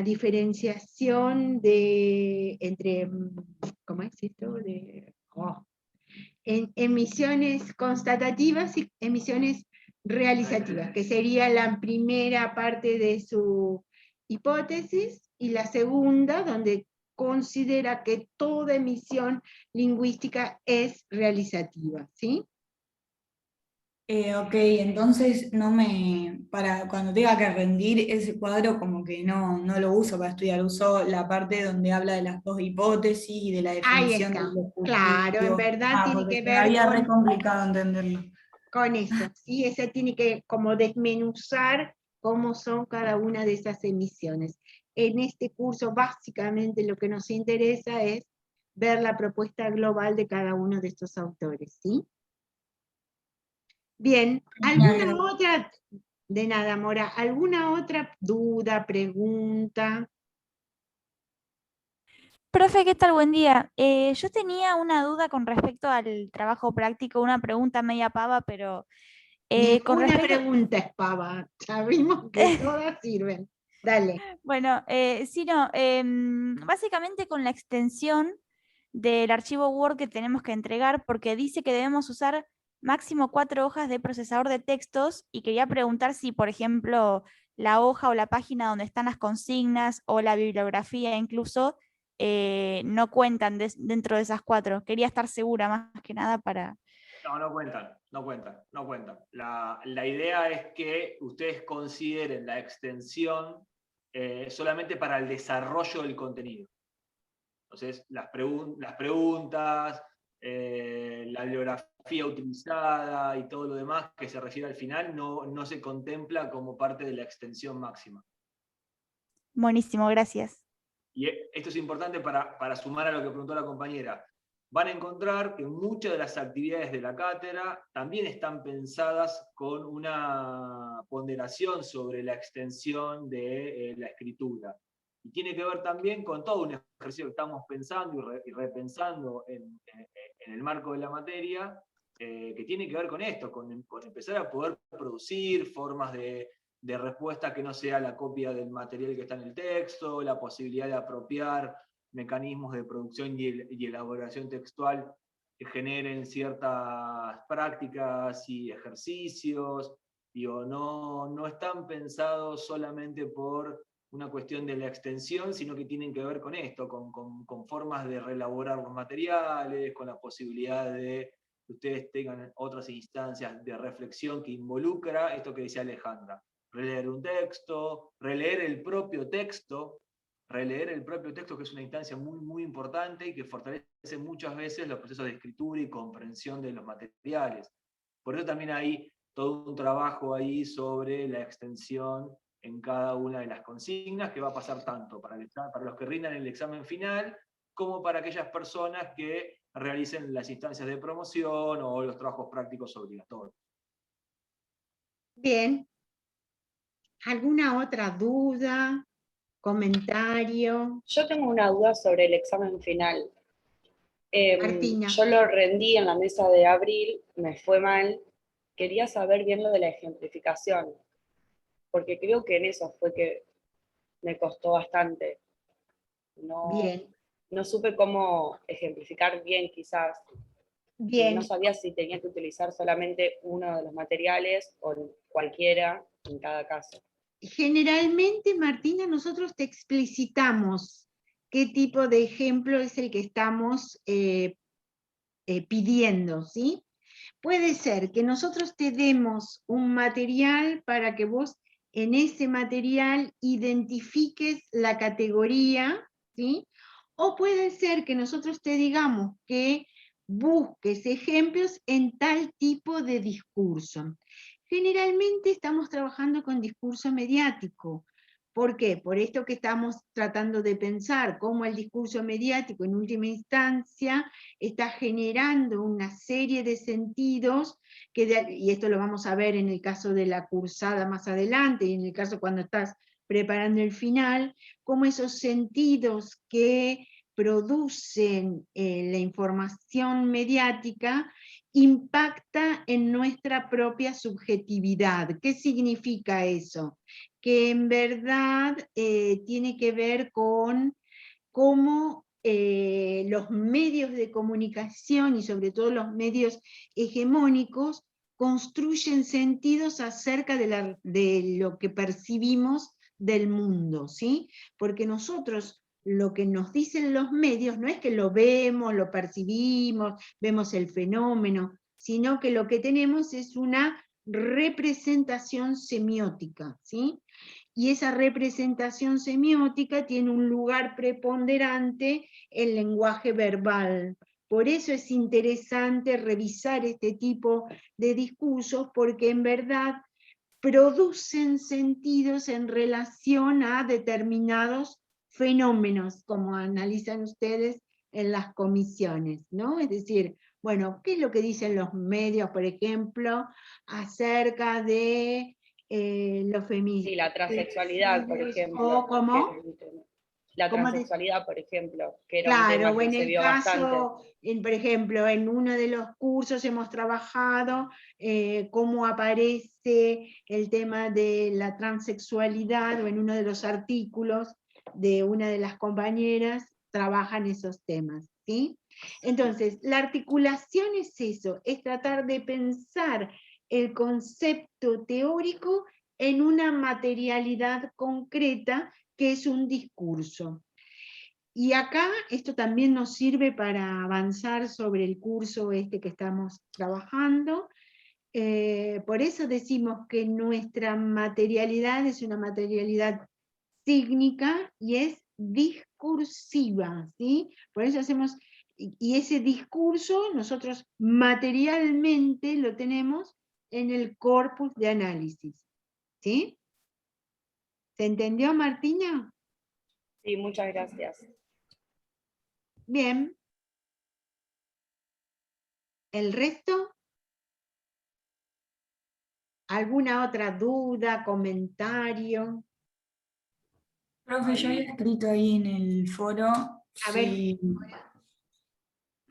diferenciación entre, ¿cómo es esto? En emisiones constatativas y emisiones realizativas, que sería la primera parte de su hipótesis, y la segunda, donde considera que toda emisión lingüística es realizativa, ¿sí? Ok, entonces para cuando tenga que rendir ese cuadro como que no lo uso para estudiar, uso la parte donde habla de las dos hipótesis y de la Ahí definición del está. Claro, en discursivo. verdad tiene Porque que se me ver había re complicado entenderlo. con eso, ¿sí? Ese tiene que como desmenuzar cómo son cada una de esas emisiones. En este curso, básicamente, lo que nos interesa es ver la propuesta global de cada uno de estos autores, ¿sí? Bien, ¿alguna otra? De nada, Mora, ¿alguna otra duda, pregunta? Profe, ¿qué tal? Buen día. Yo tenía una duda con respecto al trabajo práctico, una pregunta media pava, pero con Ninguna respecto... pregunta es pava, sabemos que todas sirven. Dale. Bueno, sí, no, básicamente con la extensión del archivo Word que tenemos que entregar, porque dice que debemos usar máximo 4 hojas de procesador de textos, y quería preguntar si, por ejemplo, la hoja o la página donde están las consignas o la bibliografía incluso no cuentan dentro de esas 4. Quería estar segura más que nada para... No, no cuentan, no cuentan, no cuentan. La idea es que ustedes consideren la extensión solamente para el desarrollo del contenido. Entonces, las preguntas, la bibliografía utilizada y todo lo demás que se refiere al final no se contempla como parte de la extensión máxima. Buenísimo, gracias. Y esto es importante para sumar a lo que preguntó la compañera. Van a encontrar que muchas de las actividades de la cátedra también están pensadas con una ponderación sobre la extensión de la escritura. Y tiene que ver también con todo un ejercicio que estamos pensando y repensando en el marco de la materia, que tiene que ver con esto, con empezar a poder producir formas de respuesta que no sea la copia del material que está en el texto, la posibilidad de apropiar mecanismos de producción y elaboración textual que generen ciertas prácticas y ejercicios. Digo, no están pensados solamente por una cuestión de la extensión, sino que tienen que ver con esto, con formas de reelaborar los materiales, con la posibilidad de que ustedes tengan otras instancias de reflexión que involucra esto que decía Alejandra. Releer un texto, releer el propio texto, que es una instancia muy, muy importante y que fortalece muchas veces los procesos de escritura y comprensión de los materiales. Por eso también hay todo un trabajo ahí sobre la extensión en cada una de las consignas, que va a pasar tanto para los que rindan el examen final, como para aquellas personas que realicen las instancias de promoción o los trabajos prácticos obligatorios. Bien. ¿Alguna otra duda? ¿Comentario? Yo tengo una duda sobre el examen final. Martina. Yo lo rendí en la mesa de abril, me fue mal. Quería saber bien lo de la ejemplificación, porque creo que en eso fue que me costó bastante. No supe cómo ejemplificar bien, quizás. Bien. No sabía si tenía que utilizar solamente uno de los materiales o cualquiera en cada caso. Generalmente, Martina, nosotros te explicitamos qué tipo de ejemplo es el que estamos pidiendo, ¿sí? Puede ser que nosotros te demos un material para que vos en ese material identifiques la categoría, ¿sí? O puede ser que nosotros te digamos que busques ejemplos en tal tipo de discurso. Generalmente estamos trabajando con discurso mediático. ¿Por qué? Por esto que estamos tratando de pensar, cómo el discurso mediático en última instancia está generando una serie de sentidos, y esto lo vamos a ver en el caso de la cursada más adelante, y en el caso cuando estás preparando el final, cómo esos sentidos que producen la información mediática impacta en nuestra propia subjetividad. ¿Qué significa eso? Que en verdad tiene que ver con cómo los medios de comunicación y sobre todo los medios hegemónicos construyen sentidos acerca de lo que percibimos del mundo, ¿sí? Porque nosotros lo que nos dicen los medios no es que lo vemos, lo percibimos, vemos el fenómeno, sino que lo que tenemos es una representación semiótica, ¿sí? Y esa representación semiótica tiene un lugar preponderante en el lenguaje verbal. Por eso es interesante revisar este tipo de discursos, porque en verdad producen sentidos en relación a determinados fenómenos, como analizan ustedes en las comisiones, ¿no? Es decir, bueno, ¿qué es lo que dicen los medios, por ejemplo, acerca de los feministas? Sí, la transexualidad, por ejemplo. ¿O cómo? que es un tema. La ¿Cómo transexualidad, por ejemplo, que era un Claro, tema o que en se el vio bastante. caso, por ejemplo, en uno de los cursos hemos trabajado cómo aparece el tema de la transexualidad, o en uno de los artículos de una de las compañeras trabajan esos temas, ¿sí? Entonces, la articulación es eso, es tratar de pensar el concepto teórico en una materialidad concreta que es un discurso. Y acá esto también nos sirve para avanzar sobre el curso este que estamos trabajando. Por eso decimos que nuestra materialidad es una materialidad sígnica y es discursiva, ¿sí? Por eso hacemos, y ese discurso nosotros materialmente lo tenemos en el corpus de análisis, ¿sí? ¿Se entendió, Martina? Sí, muchas gracias. Bien. ¿El resto? ¿Alguna otra duda, comentario? Profe, yo había escrito ahí en el foro. A ver,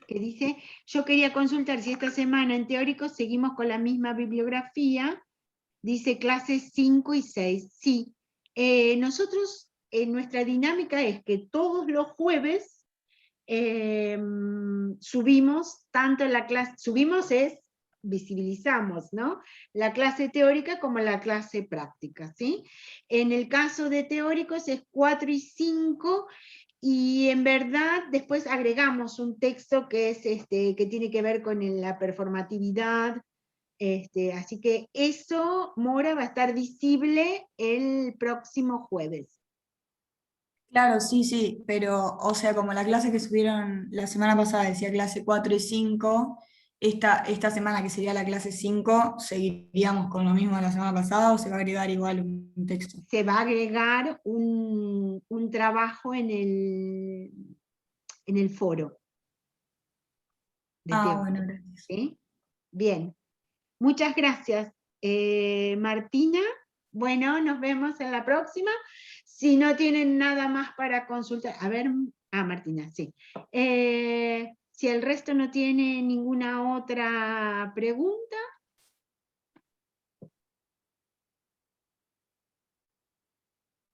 ¿qué dice? Yo quería consultar si esta semana en teórico seguimos con la misma bibliografía. Dice clases 5 y 6. Sí. Nosotros, nuestra dinámica es que todos los jueves subimos tanto la clase, subimos es visibilizamos, ¿no? La clase teórica como la clase práctica, ¿sí? En el caso de teóricos es 4 y 5, y en verdad después agregamos un texto que es que tiene que ver con la performatividad, así que eso, Mora, va a estar visible el próximo jueves. Claro, sí, sí, pero, o sea, como la clase que subieron la semana pasada decía clase 4 y 5, esta semana que sería la clase 5, ¿seguiríamos con lo mismo de la semana pasada o se va a agregar igual un texto? Se va a agregar un trabajo en el foro. Bueno, gracias. ¿Sí? Bien. Muchas gracias, Martina. Bueno, nos vemos en la próxima. Si no tienen nada más para consultar, a ver, Martina, sí. Si el resto no tiene ninguna otra pregunta.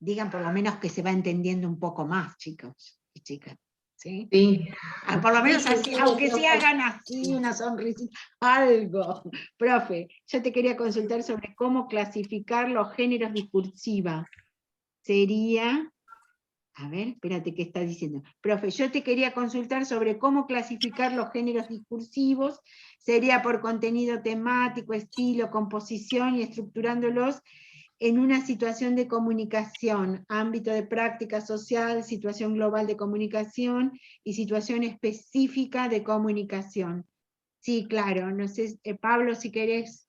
Digan por lo menos que se va entendiendo un poco más, chicos y chicas. ¿Sí? Sí. Por lo menos así, aunque se hagan así una sonrisita, algo. Profe, yo te quería consultar sobre cómo clasificar los géneros discursivos. Sería, a ver, espérate, ¿qué está diciendo? Profe, yo te quería consultar sobre cómo clasificar los géneros discursivos. Sería por contenido temático, estilo, composición, y estructurándolos en una situación de comunicación, ámbito de práctica social, situación global de comunicación y situación específica de comunicación. Sí, claro, no sé, Pablo, si querés.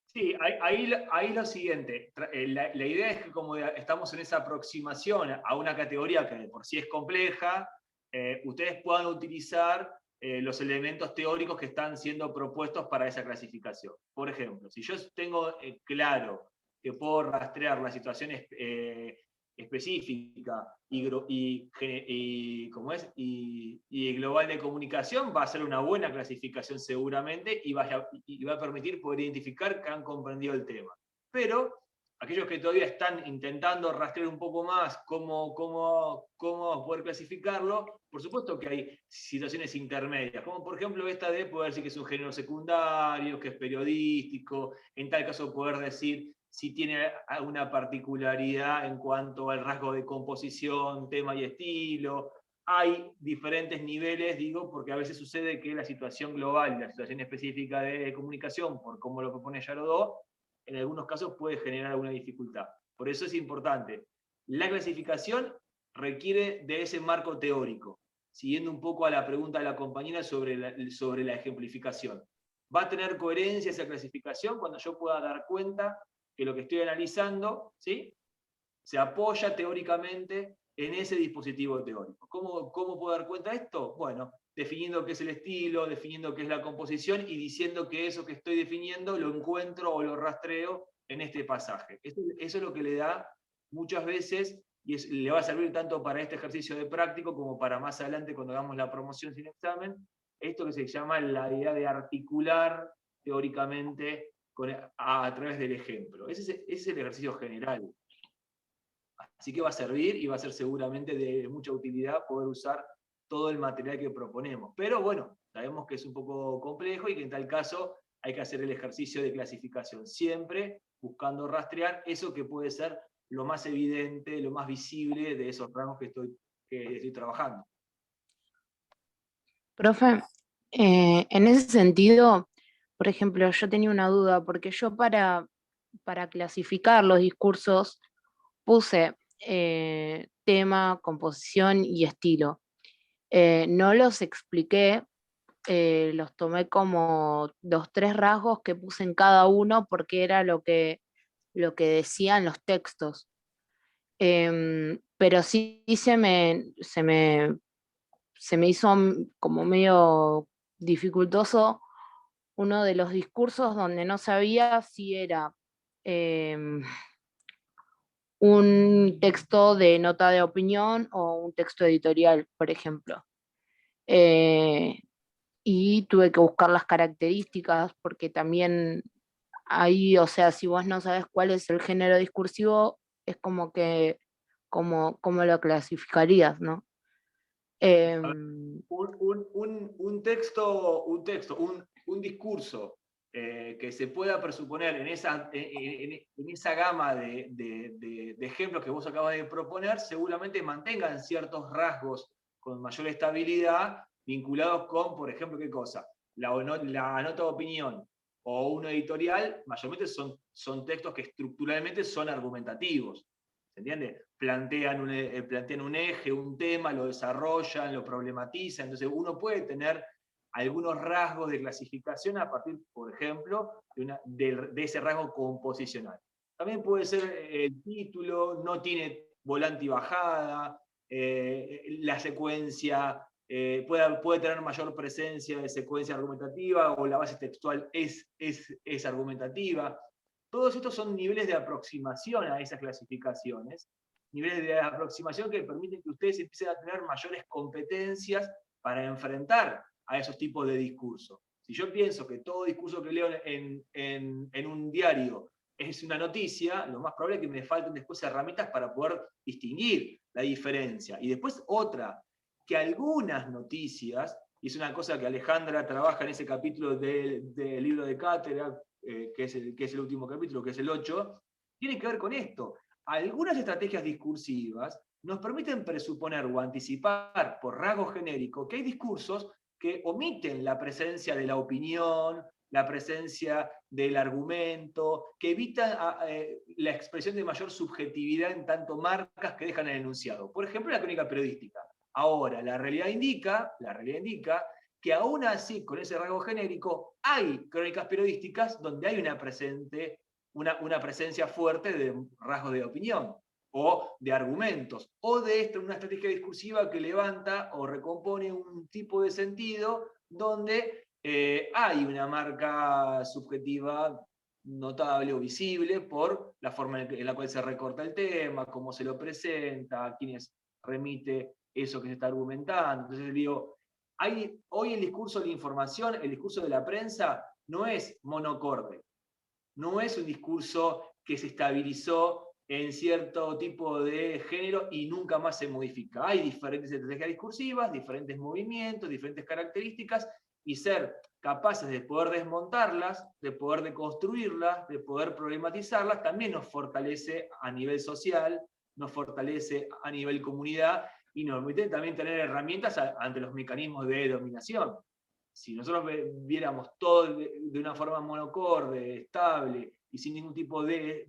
Sí, ahí lo siguiente. La idea es que como estamos en esa aproximación a una categoría que de por sí es compleja, ustedes puedan utilizar los elementos teóricos que están siendo propuestos para esa clasificación. Por ejemplo, si yo tengo claro que puedo rastrear la situación específica y global de comunicación, va a ser una buena clasificación seguramente y va a permitir poder identificar que han comprendido el tema. Pero aquellos que todavía están intentando rastrear un poco más cómo poder clasificarlo, por supuesto que hay situaciones intermedias, como por ejemplo esta de poder decir que es un género secundario, que es periodístico, en tal caso poder decir si tiene alguna particularidad en cuanto al rasgo de composición, tema y estilo. hay diferentes niveles, digo, porque a veces sucede que la situación global y la situación específica de comunicación, por cómo lo propone Yarodó, en algunos casos puede generar alguna dificultad. Por eso es importante. La clasificación requiere de ese marco teórico, siguiendo un poco a la pregunta de la compañera sobre la ejemplificación. ¿Va a tener coherencia esa clasificación cuando yo pueda dar cuenta que lo que estoy analizando, ¿sí?, se apoya teóricamente en ese dispositivo teórico? ¿Cómo puedo dar cuenta de esto? Bueno, definiendo qué es el estilo, definiendo qué es la composición y diciendo que eso que estoy definiendo lo encuentro o lo rastreo en este pasaje. Eso es lo que le da muchas veces, y le va a servir tanto para este ejercicio de práctico como para más adelante cuando hagamos la promoción sin examen, esto que se llama la idea de articular teóricamente a través del ejemplo. Ese es el ejercicio general. Así que va a servir y va a ser seguramente de mucha utilidad poder usar todo el material que proponemos. Pero bueno, sabemos que es un poco complejo y que en tal caso hay que hacer el ejercicio de clasificación, siempre buscando rastrear eso que puede ser lo más evidente, lo más visible de esos ramos que estoy trabajando. Profe, en ese sentido, por ejemplo, yo tenía una duda, porque yo para clasificar los discursos puse tema, composición y estilo. No los expliqué, los tomé como los 3 rasgos que puse en cada uno porque era lo que decían los textos. Pero sí se me hizo como medio dificultoso uno de los discursos donde no sabía si era un texto de nota de opinión o un texto editorial, por ejemplo. Y tuve que buscar las características porque también ahí, o sea, si vos no sabes cuál es el género discursivo, es como que, ¿cómo lo clasificarías, no? Un discurso que se pueda presuponer en esa gama de ejemplos que vos acabas de proponer, seguramente mantengan ciertos rasgos con mayor estabilidad vinculados con, por ejemplo, ¿qué cosa? La nota de opinión o un editorial, mayormente son textos que estructuralmente son argumentativos. ¿Se entiende? Plantean un eje, un tema, lo desarrollan, lo problematizan. Entonces uno puede tener algunos rasgos de clasificación a partir, por ejemplo, de ese rasgo composicional. También puede ser el título, no tiene volante y bajada, la secuencia puede tener mayor presencia de secuencia argumentativa o la base textual es argumentativa. Todos estos son niveles de aproximación a esas clasificaciones, niveles de aproximación que permiten que ustedes empiecen a tener mayores competencias para enfrentar a esos tipos de discursos. Si yo pienso que todo discurso que leo en un diario es una noticia, lo más probable es que me falten después herramientas para poder distinguir la diferencia. Y después otra, que algunas noticias, y es una cosa que Alejandra trabaja en ese capítulo del libro de cátedra, que es el último capítulo, que es el 8, tiene que ver con esto. Algunas estrategias discursivas nos permiten presuponer o anticipar por rasgo genérico que hay discursos que omiten la presencia de la opinión, la presencia del argumento, que evitan la expresión de mayor subjetividad en tanto marcas que dejan el enunciado. Por ejemplo, la crónica periodística. Ahora, la realidad indica que aún así, con ese rasgo genérico, hay crónicas periodísticas donde hay una presencia fuerte de rasgos de opinión, o de argumentos, o de una estrategia discursiva que levanta o recompone un tipo de sentido donde hay una marca subjetiva notable o visible por la forma en la cual se recorta el tema, cómo se lo presenta, a quienes remite eso que se está argumentando. Entonces digo, hoy el discurso de la información, el discurso de la prensa, no es monocorde, no es un discurso que se estabilizó en cierto tipo de género y nunca más se modifica. Hay diferentes estrategias discursivas, diferentes movimientos, diferentes características, y ser capaces de poder desmontarlas, de poder deconstruirlas, de poder problematizarlas, también nos fortalece a nivel social, nos fortalece a nivel comunidad, y nos permite también tener herramientas ante los mecanismos de dominación. Si nosotros viéramos todo de una forma monocorde, estable y sin ningún tipo de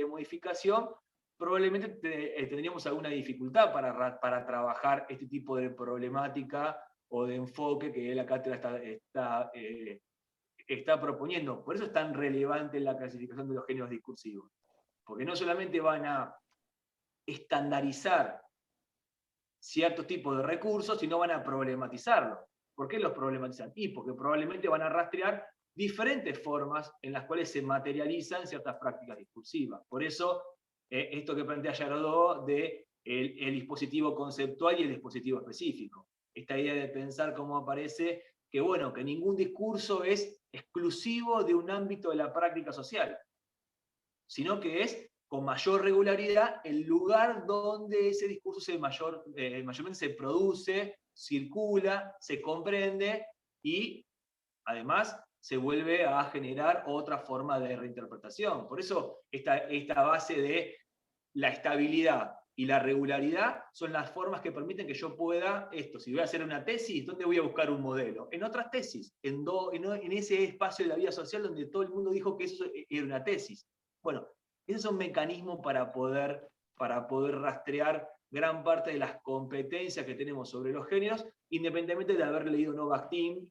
modificación, probablemente tendríamos alguna dificultad para trabajar este tipo de problemática o de enfoque que la cátedra está proponiendo. Por eso es tan relevante la clasificación de los géneros discursivos. Porque no solamente van a estandarizar ciertos tipos de recursos, sino van a problematizarlos. ¿Por qué los problematizan? Y porque probablemente van a rastrear diferentes formas en las cuales se materializan ciertas prácticas discursivas. Por eso, esto que plantea Yarodó de el dispositivo conceptual y el dispositivo específico. Esta idea de pensar cómo aparece que, bueno, que ningún discurso es exclusivo de un ámbito de la práctica social, sino que es con mayor regularidad el lugar donde ese discurso mayormente se produce, circula, se comprende y además se vuelve a generar otra forma de reinterpretación. Por eso esta base de la estabilidad y la regularidad son las formas que permiten que yo pueda esto. Si voy a hacer una tesis, ¿dónde voy a buscar un modelo? En otras tesis, en ese espacio de la vida social donde todo el mundo dijo que eso era una tesis. Bueno, ese es un mecanismo para poder rastrear gran parte de las competencias que tenemos sobre los géneros, independientemente de haber leído no Bakhtin,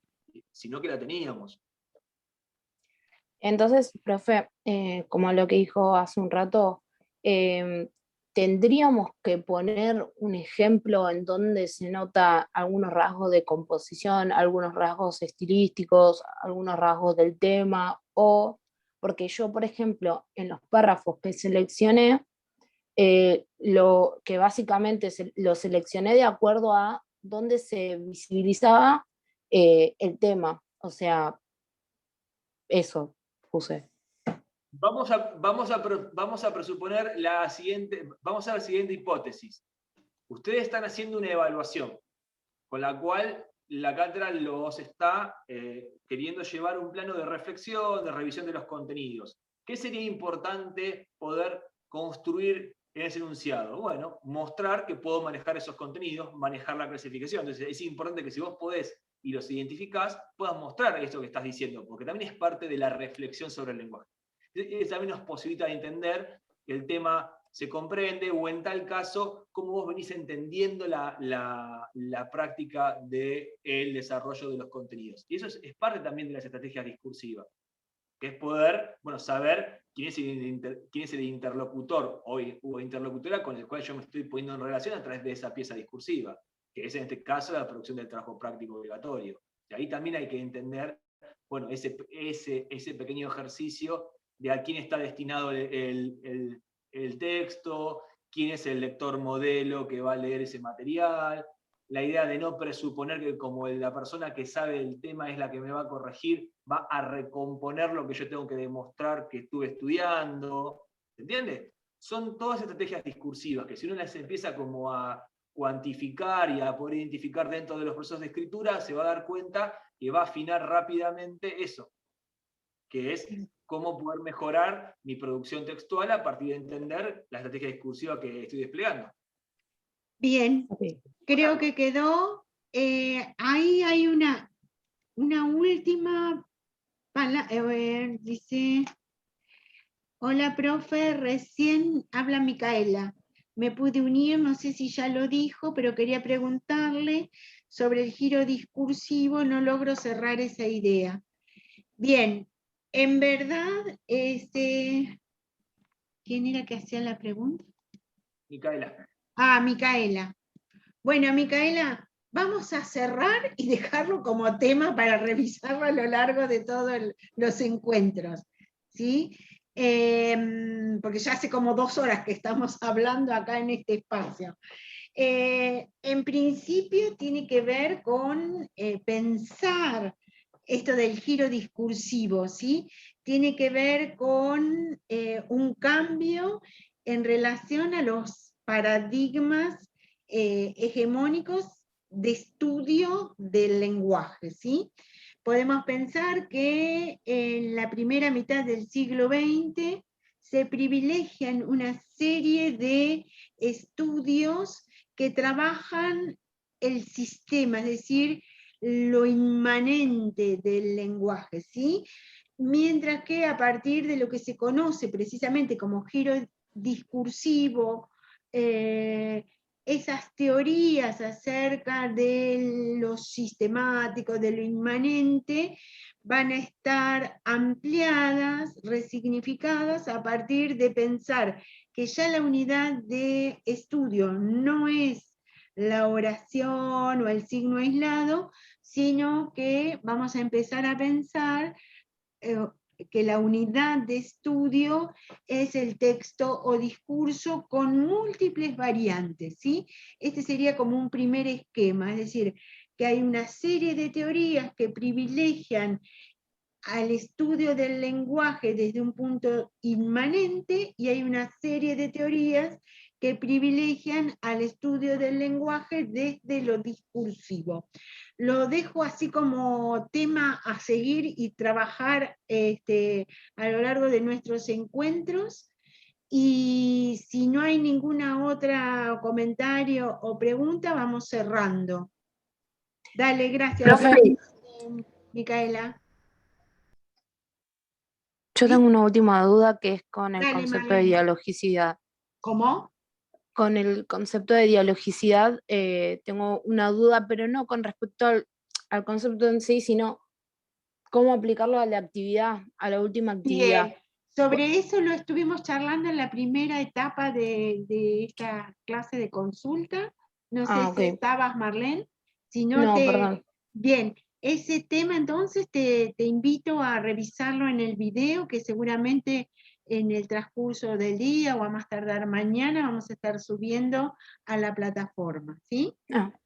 sino que la teníamos. Entonces, profe, como lo que dijo hace un rato, tendríamos que poner un ejemplo en donde se nota algunos rasgos de composición, algunos rasgos estilísticos, algunos rasgos del tema, o porque yo, por ejemplo, en los párrafos que seleccioné, lo que básicamente lo seleccioné de acuerdo a dónde se visibilizaba el tema, o sea, eso puse. Vamos a presuponer vamos a la siguiente hipótesis. Ustedes están haciendo una evaluación, con la cual la cátedra los está queriendo llevar un plano de reflexión, de revisión de los contenidos. ¿Qué sería importante poder construir en ese enunciado? Bueno, mostrar que puedo manejar esos contenidos, manejar la clasificación. Entonces es importante que si vos podés y los identificás, puedas mostrar esto que estás diciendo, porque también es parte de la reflexión sobre el lenguaje. También nos posibilita entender que el tema se comprende, o en tal caso, cómo vos venís entendiendo la práctica del desarrollo de los contenidos. Y eso es parte también de las estrategias discursivas, que es poder, bueno, saber quién es el interlocutor o interlocutora con el cual yo me estoy poniendo en relación a través de esa pieza discursiva, que es en este caso la producción del trabajo práctico obligatorio. Y ahí también hay que entender, bueno, ese pequeño ejercicio de a quién está destinado el texto, quién es el lector modelo que va a leer ese material, la idea de no presuponer que como la persona que sabe el tema es la que me va a corregir, va a recomponer lo que yo tengo que demostrar que estuve estudiando, ¿se entiende? Son todas estrategias discursivas que si uno las empieza como a cuantificar y a poder identificar dentro de los procesos de escritura, se va a dar cuenta que va a afinar rápidamente eso, que es cómo poder mejorar mi producción textual a partir de entender la estrategia discursiva que estoy desplegando. Bien, creo que quedó, ahí hay una última palabra, dice, hola profe, recién habla Micaela, me pude unir, no sé si ya lo dijo, pero quería preguntarle sobre el giro discursivo, no logro cerrar esa idea. Bien, en verdad, ¿quién era que hacía la pregunta? Micaela. Ah, Micaela. Bueno, Micaela, vamos a cerrar y dejarlo como tema para revisarlo a lo largo de todos los encuentros, ¿sí? Porque ya hace como 2 horas que estamos hablando acá en este espacio. En principio tiene que ver con pensar esto del giro discursivo, ¿sí? Tiene que ver con un cambio en relación a los paradigmas hegemónicos de estudio del lenguaje, ¿sí? Podemos pensar que en la primera mitad del siglo XX se privilegian una serie de estudios que trabajan el sistema, es decir, lo inmanente del lenguaje, ¿sí? Mientras que a partir de lo que se conoce precisamente como giro discursivo, esas teorías acerca de lo sistemático, de lo inmanente, van a estar ampliadas, resignificadas a partir de pensar que ya la unidad de estudio no es la oración o el signo aislado, sino que vamos a empezar a pensar que la unidad de estudio es el texto o discurso con múltiples variantes, ¿sí? Este sería como un primer esquema, es decir, que hay una serie de teorías que privilegian al estudio del lenguaje desde un punto inmanente y hay una serie de teorías que privilegian al estudio del lenguaje desde lo discursivo. Lo dejo así como tema a seguir y trabajar a lo largo de nuestros encuentros. Y si no hay ninguna otra comentario o pregunta, vamos cerrando. Dale, gracias. Micaela. Yo tengo una última duda que es con el Dale, concepto de Marlene. dialogicidad. ¿Cómo? Con el concepto de dialogicidad tengo una duda, pero no con respecto al concepto en sí, sino cómo aplicarlo a la actividad, a la última actividad. Bien, sobre eso lo estuvimos charlando en la primera etapa de esta clase de consulta. No sé si estabas, Marlene. Si no, perdón. Bien, ese tema entonces te invito a revisarlo en el video, que seguramente en el transcurso del día o a más tardar mañana vamos a estar subiendo a la plataforma, ¿sí?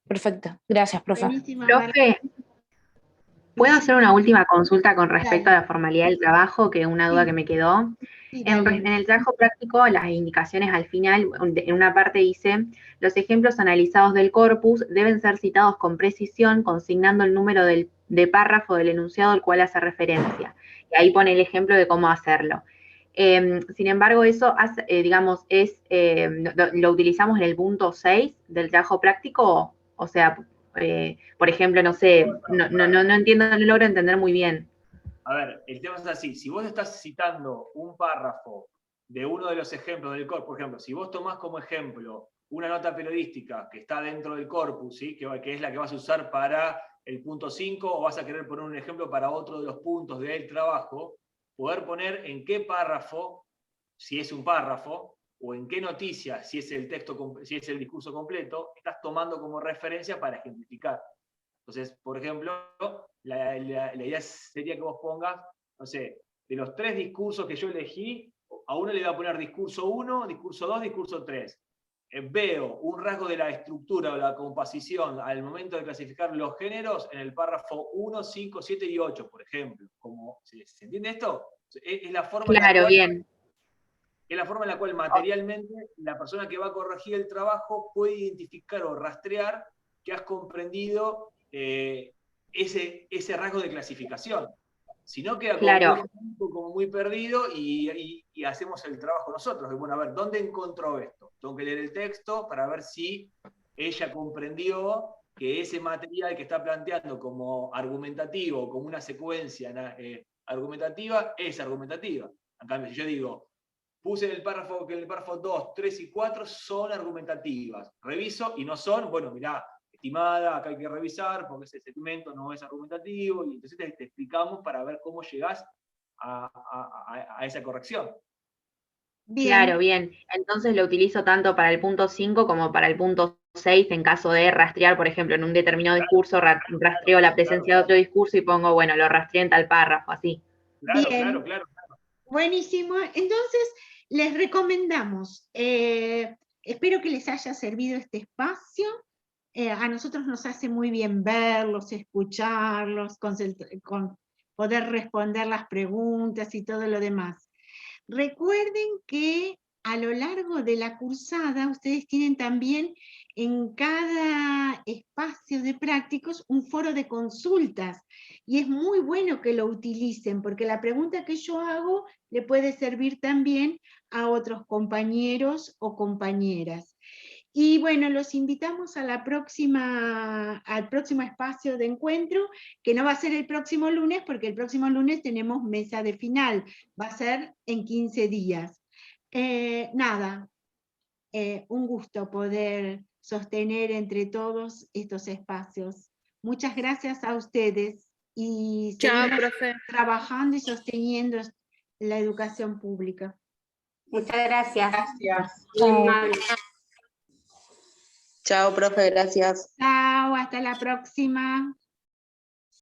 Perfecto. Gracias, profe. Buenísima, Profe, ¿puedo hacer una última consulta con respecto a la formalidad del trabajo, que es una duda que me quedó? Sí, en el trabajo práctico, las indicaciones al final, en una parte dice, los ejemplos analizados del corpus deben ser citados con precisión, consignando el número de párrafo del enunciado al cual hace referencia. Y ahí pone el ejemplo de cómo hacerlo. Sin embargo, eso, digamos, lo utilizamos en el punto 6 del trabajo práctico, o sea, por ejemplo, no sé, no entiendo, no logro entender muy bien. A ver, el tema es así, si vos estás citando un párrafo de uno de los ejemplos del corpus, por ejemplo, si vos tomás como ejemplo una nota periodística que está dentro del corpus, ¿sí? que es la que vas a usar para el punto 5, o vas a querer poner un ejemplo para otro de los puntos del trabajo, poder poner en qué párrafo, si es un párrafo, o en qué noticia, si es el texto, si es el discurso completo, estás tomando como referencia para ejemplificar. Entonces, por ejemplo, la idea sería que vos pongas, no sé, de los 3 discursos que yo elegí, a uno le voy a poner discurso 1, discurso 2, discurso 3. Veo un rasgo de la estructura o la composición al momento de clasificar los géneros en el párrafo 1, 5, 7 y 8, por ejemplo. ¿Se entiende esto? Es la forma claro, bien. Es la forma en la cual materialmente la persona que va a corregir el trabajo puede identificar o rastrear que has comprendido ese rasgo de clasificación. Si no, queda como muy perdido y hacemos el trabajo nosotros. Bueno, a ver, ¿dónde encontró esto? Tengo que leer el texto para ver si ella comprendió que ese material que está planteando como argumentativo, como una secuencia argumentativa, es argumentativa. En cambio, si yo digo, puse en el párrafo que en el párrafo 2, 3 y 4 son argumentativas, reviso y no son, bueno, mirá, estimada, acá hay que revisar porque ese segmento no es argumentativo, y entonces te explicamos para ver cómo llegás a esa corrección. Bien. Claro, bien. Entonces lo utilizo tanto para el punto 5 como para el punto 6 en caso de rastrear, por ejemplo, en un determinado discurso, rastreo la presencia de otro discurso y pongo, bueno, lo rastreo en tal párrafo, así. Claro. Buenísimo. Entonces, les recomendamos, espero que les haya servido este espacio. A nosotros nos hace muy bien verlos, escucharlos, poder responder las preguntas y todo lo demás. Recuerden que a lo largo de la cursada ustedes tienen también en cada espacio de prácticos un foro de consultas y es muy bueno que lo utilicen porque la pregunta que yo hago le puede servir también a otros compañeros o compañeras. Y bueno, los invitamos a al próximo espacio de encuentro, que no va a ser el próximo lunes, porque el próximo lunes tenemos mesa de final, va a ser en 15 días. Nada, un gusto poder sostener entre todos estos espacios. Muchas gracias a ustedes y Chao, seguimos profe. trabajando y sosteniendo la educación pública. Muchas gracias. Gracias. Muy amable. Chao, profe, gracias. Chao, hasta la próxima.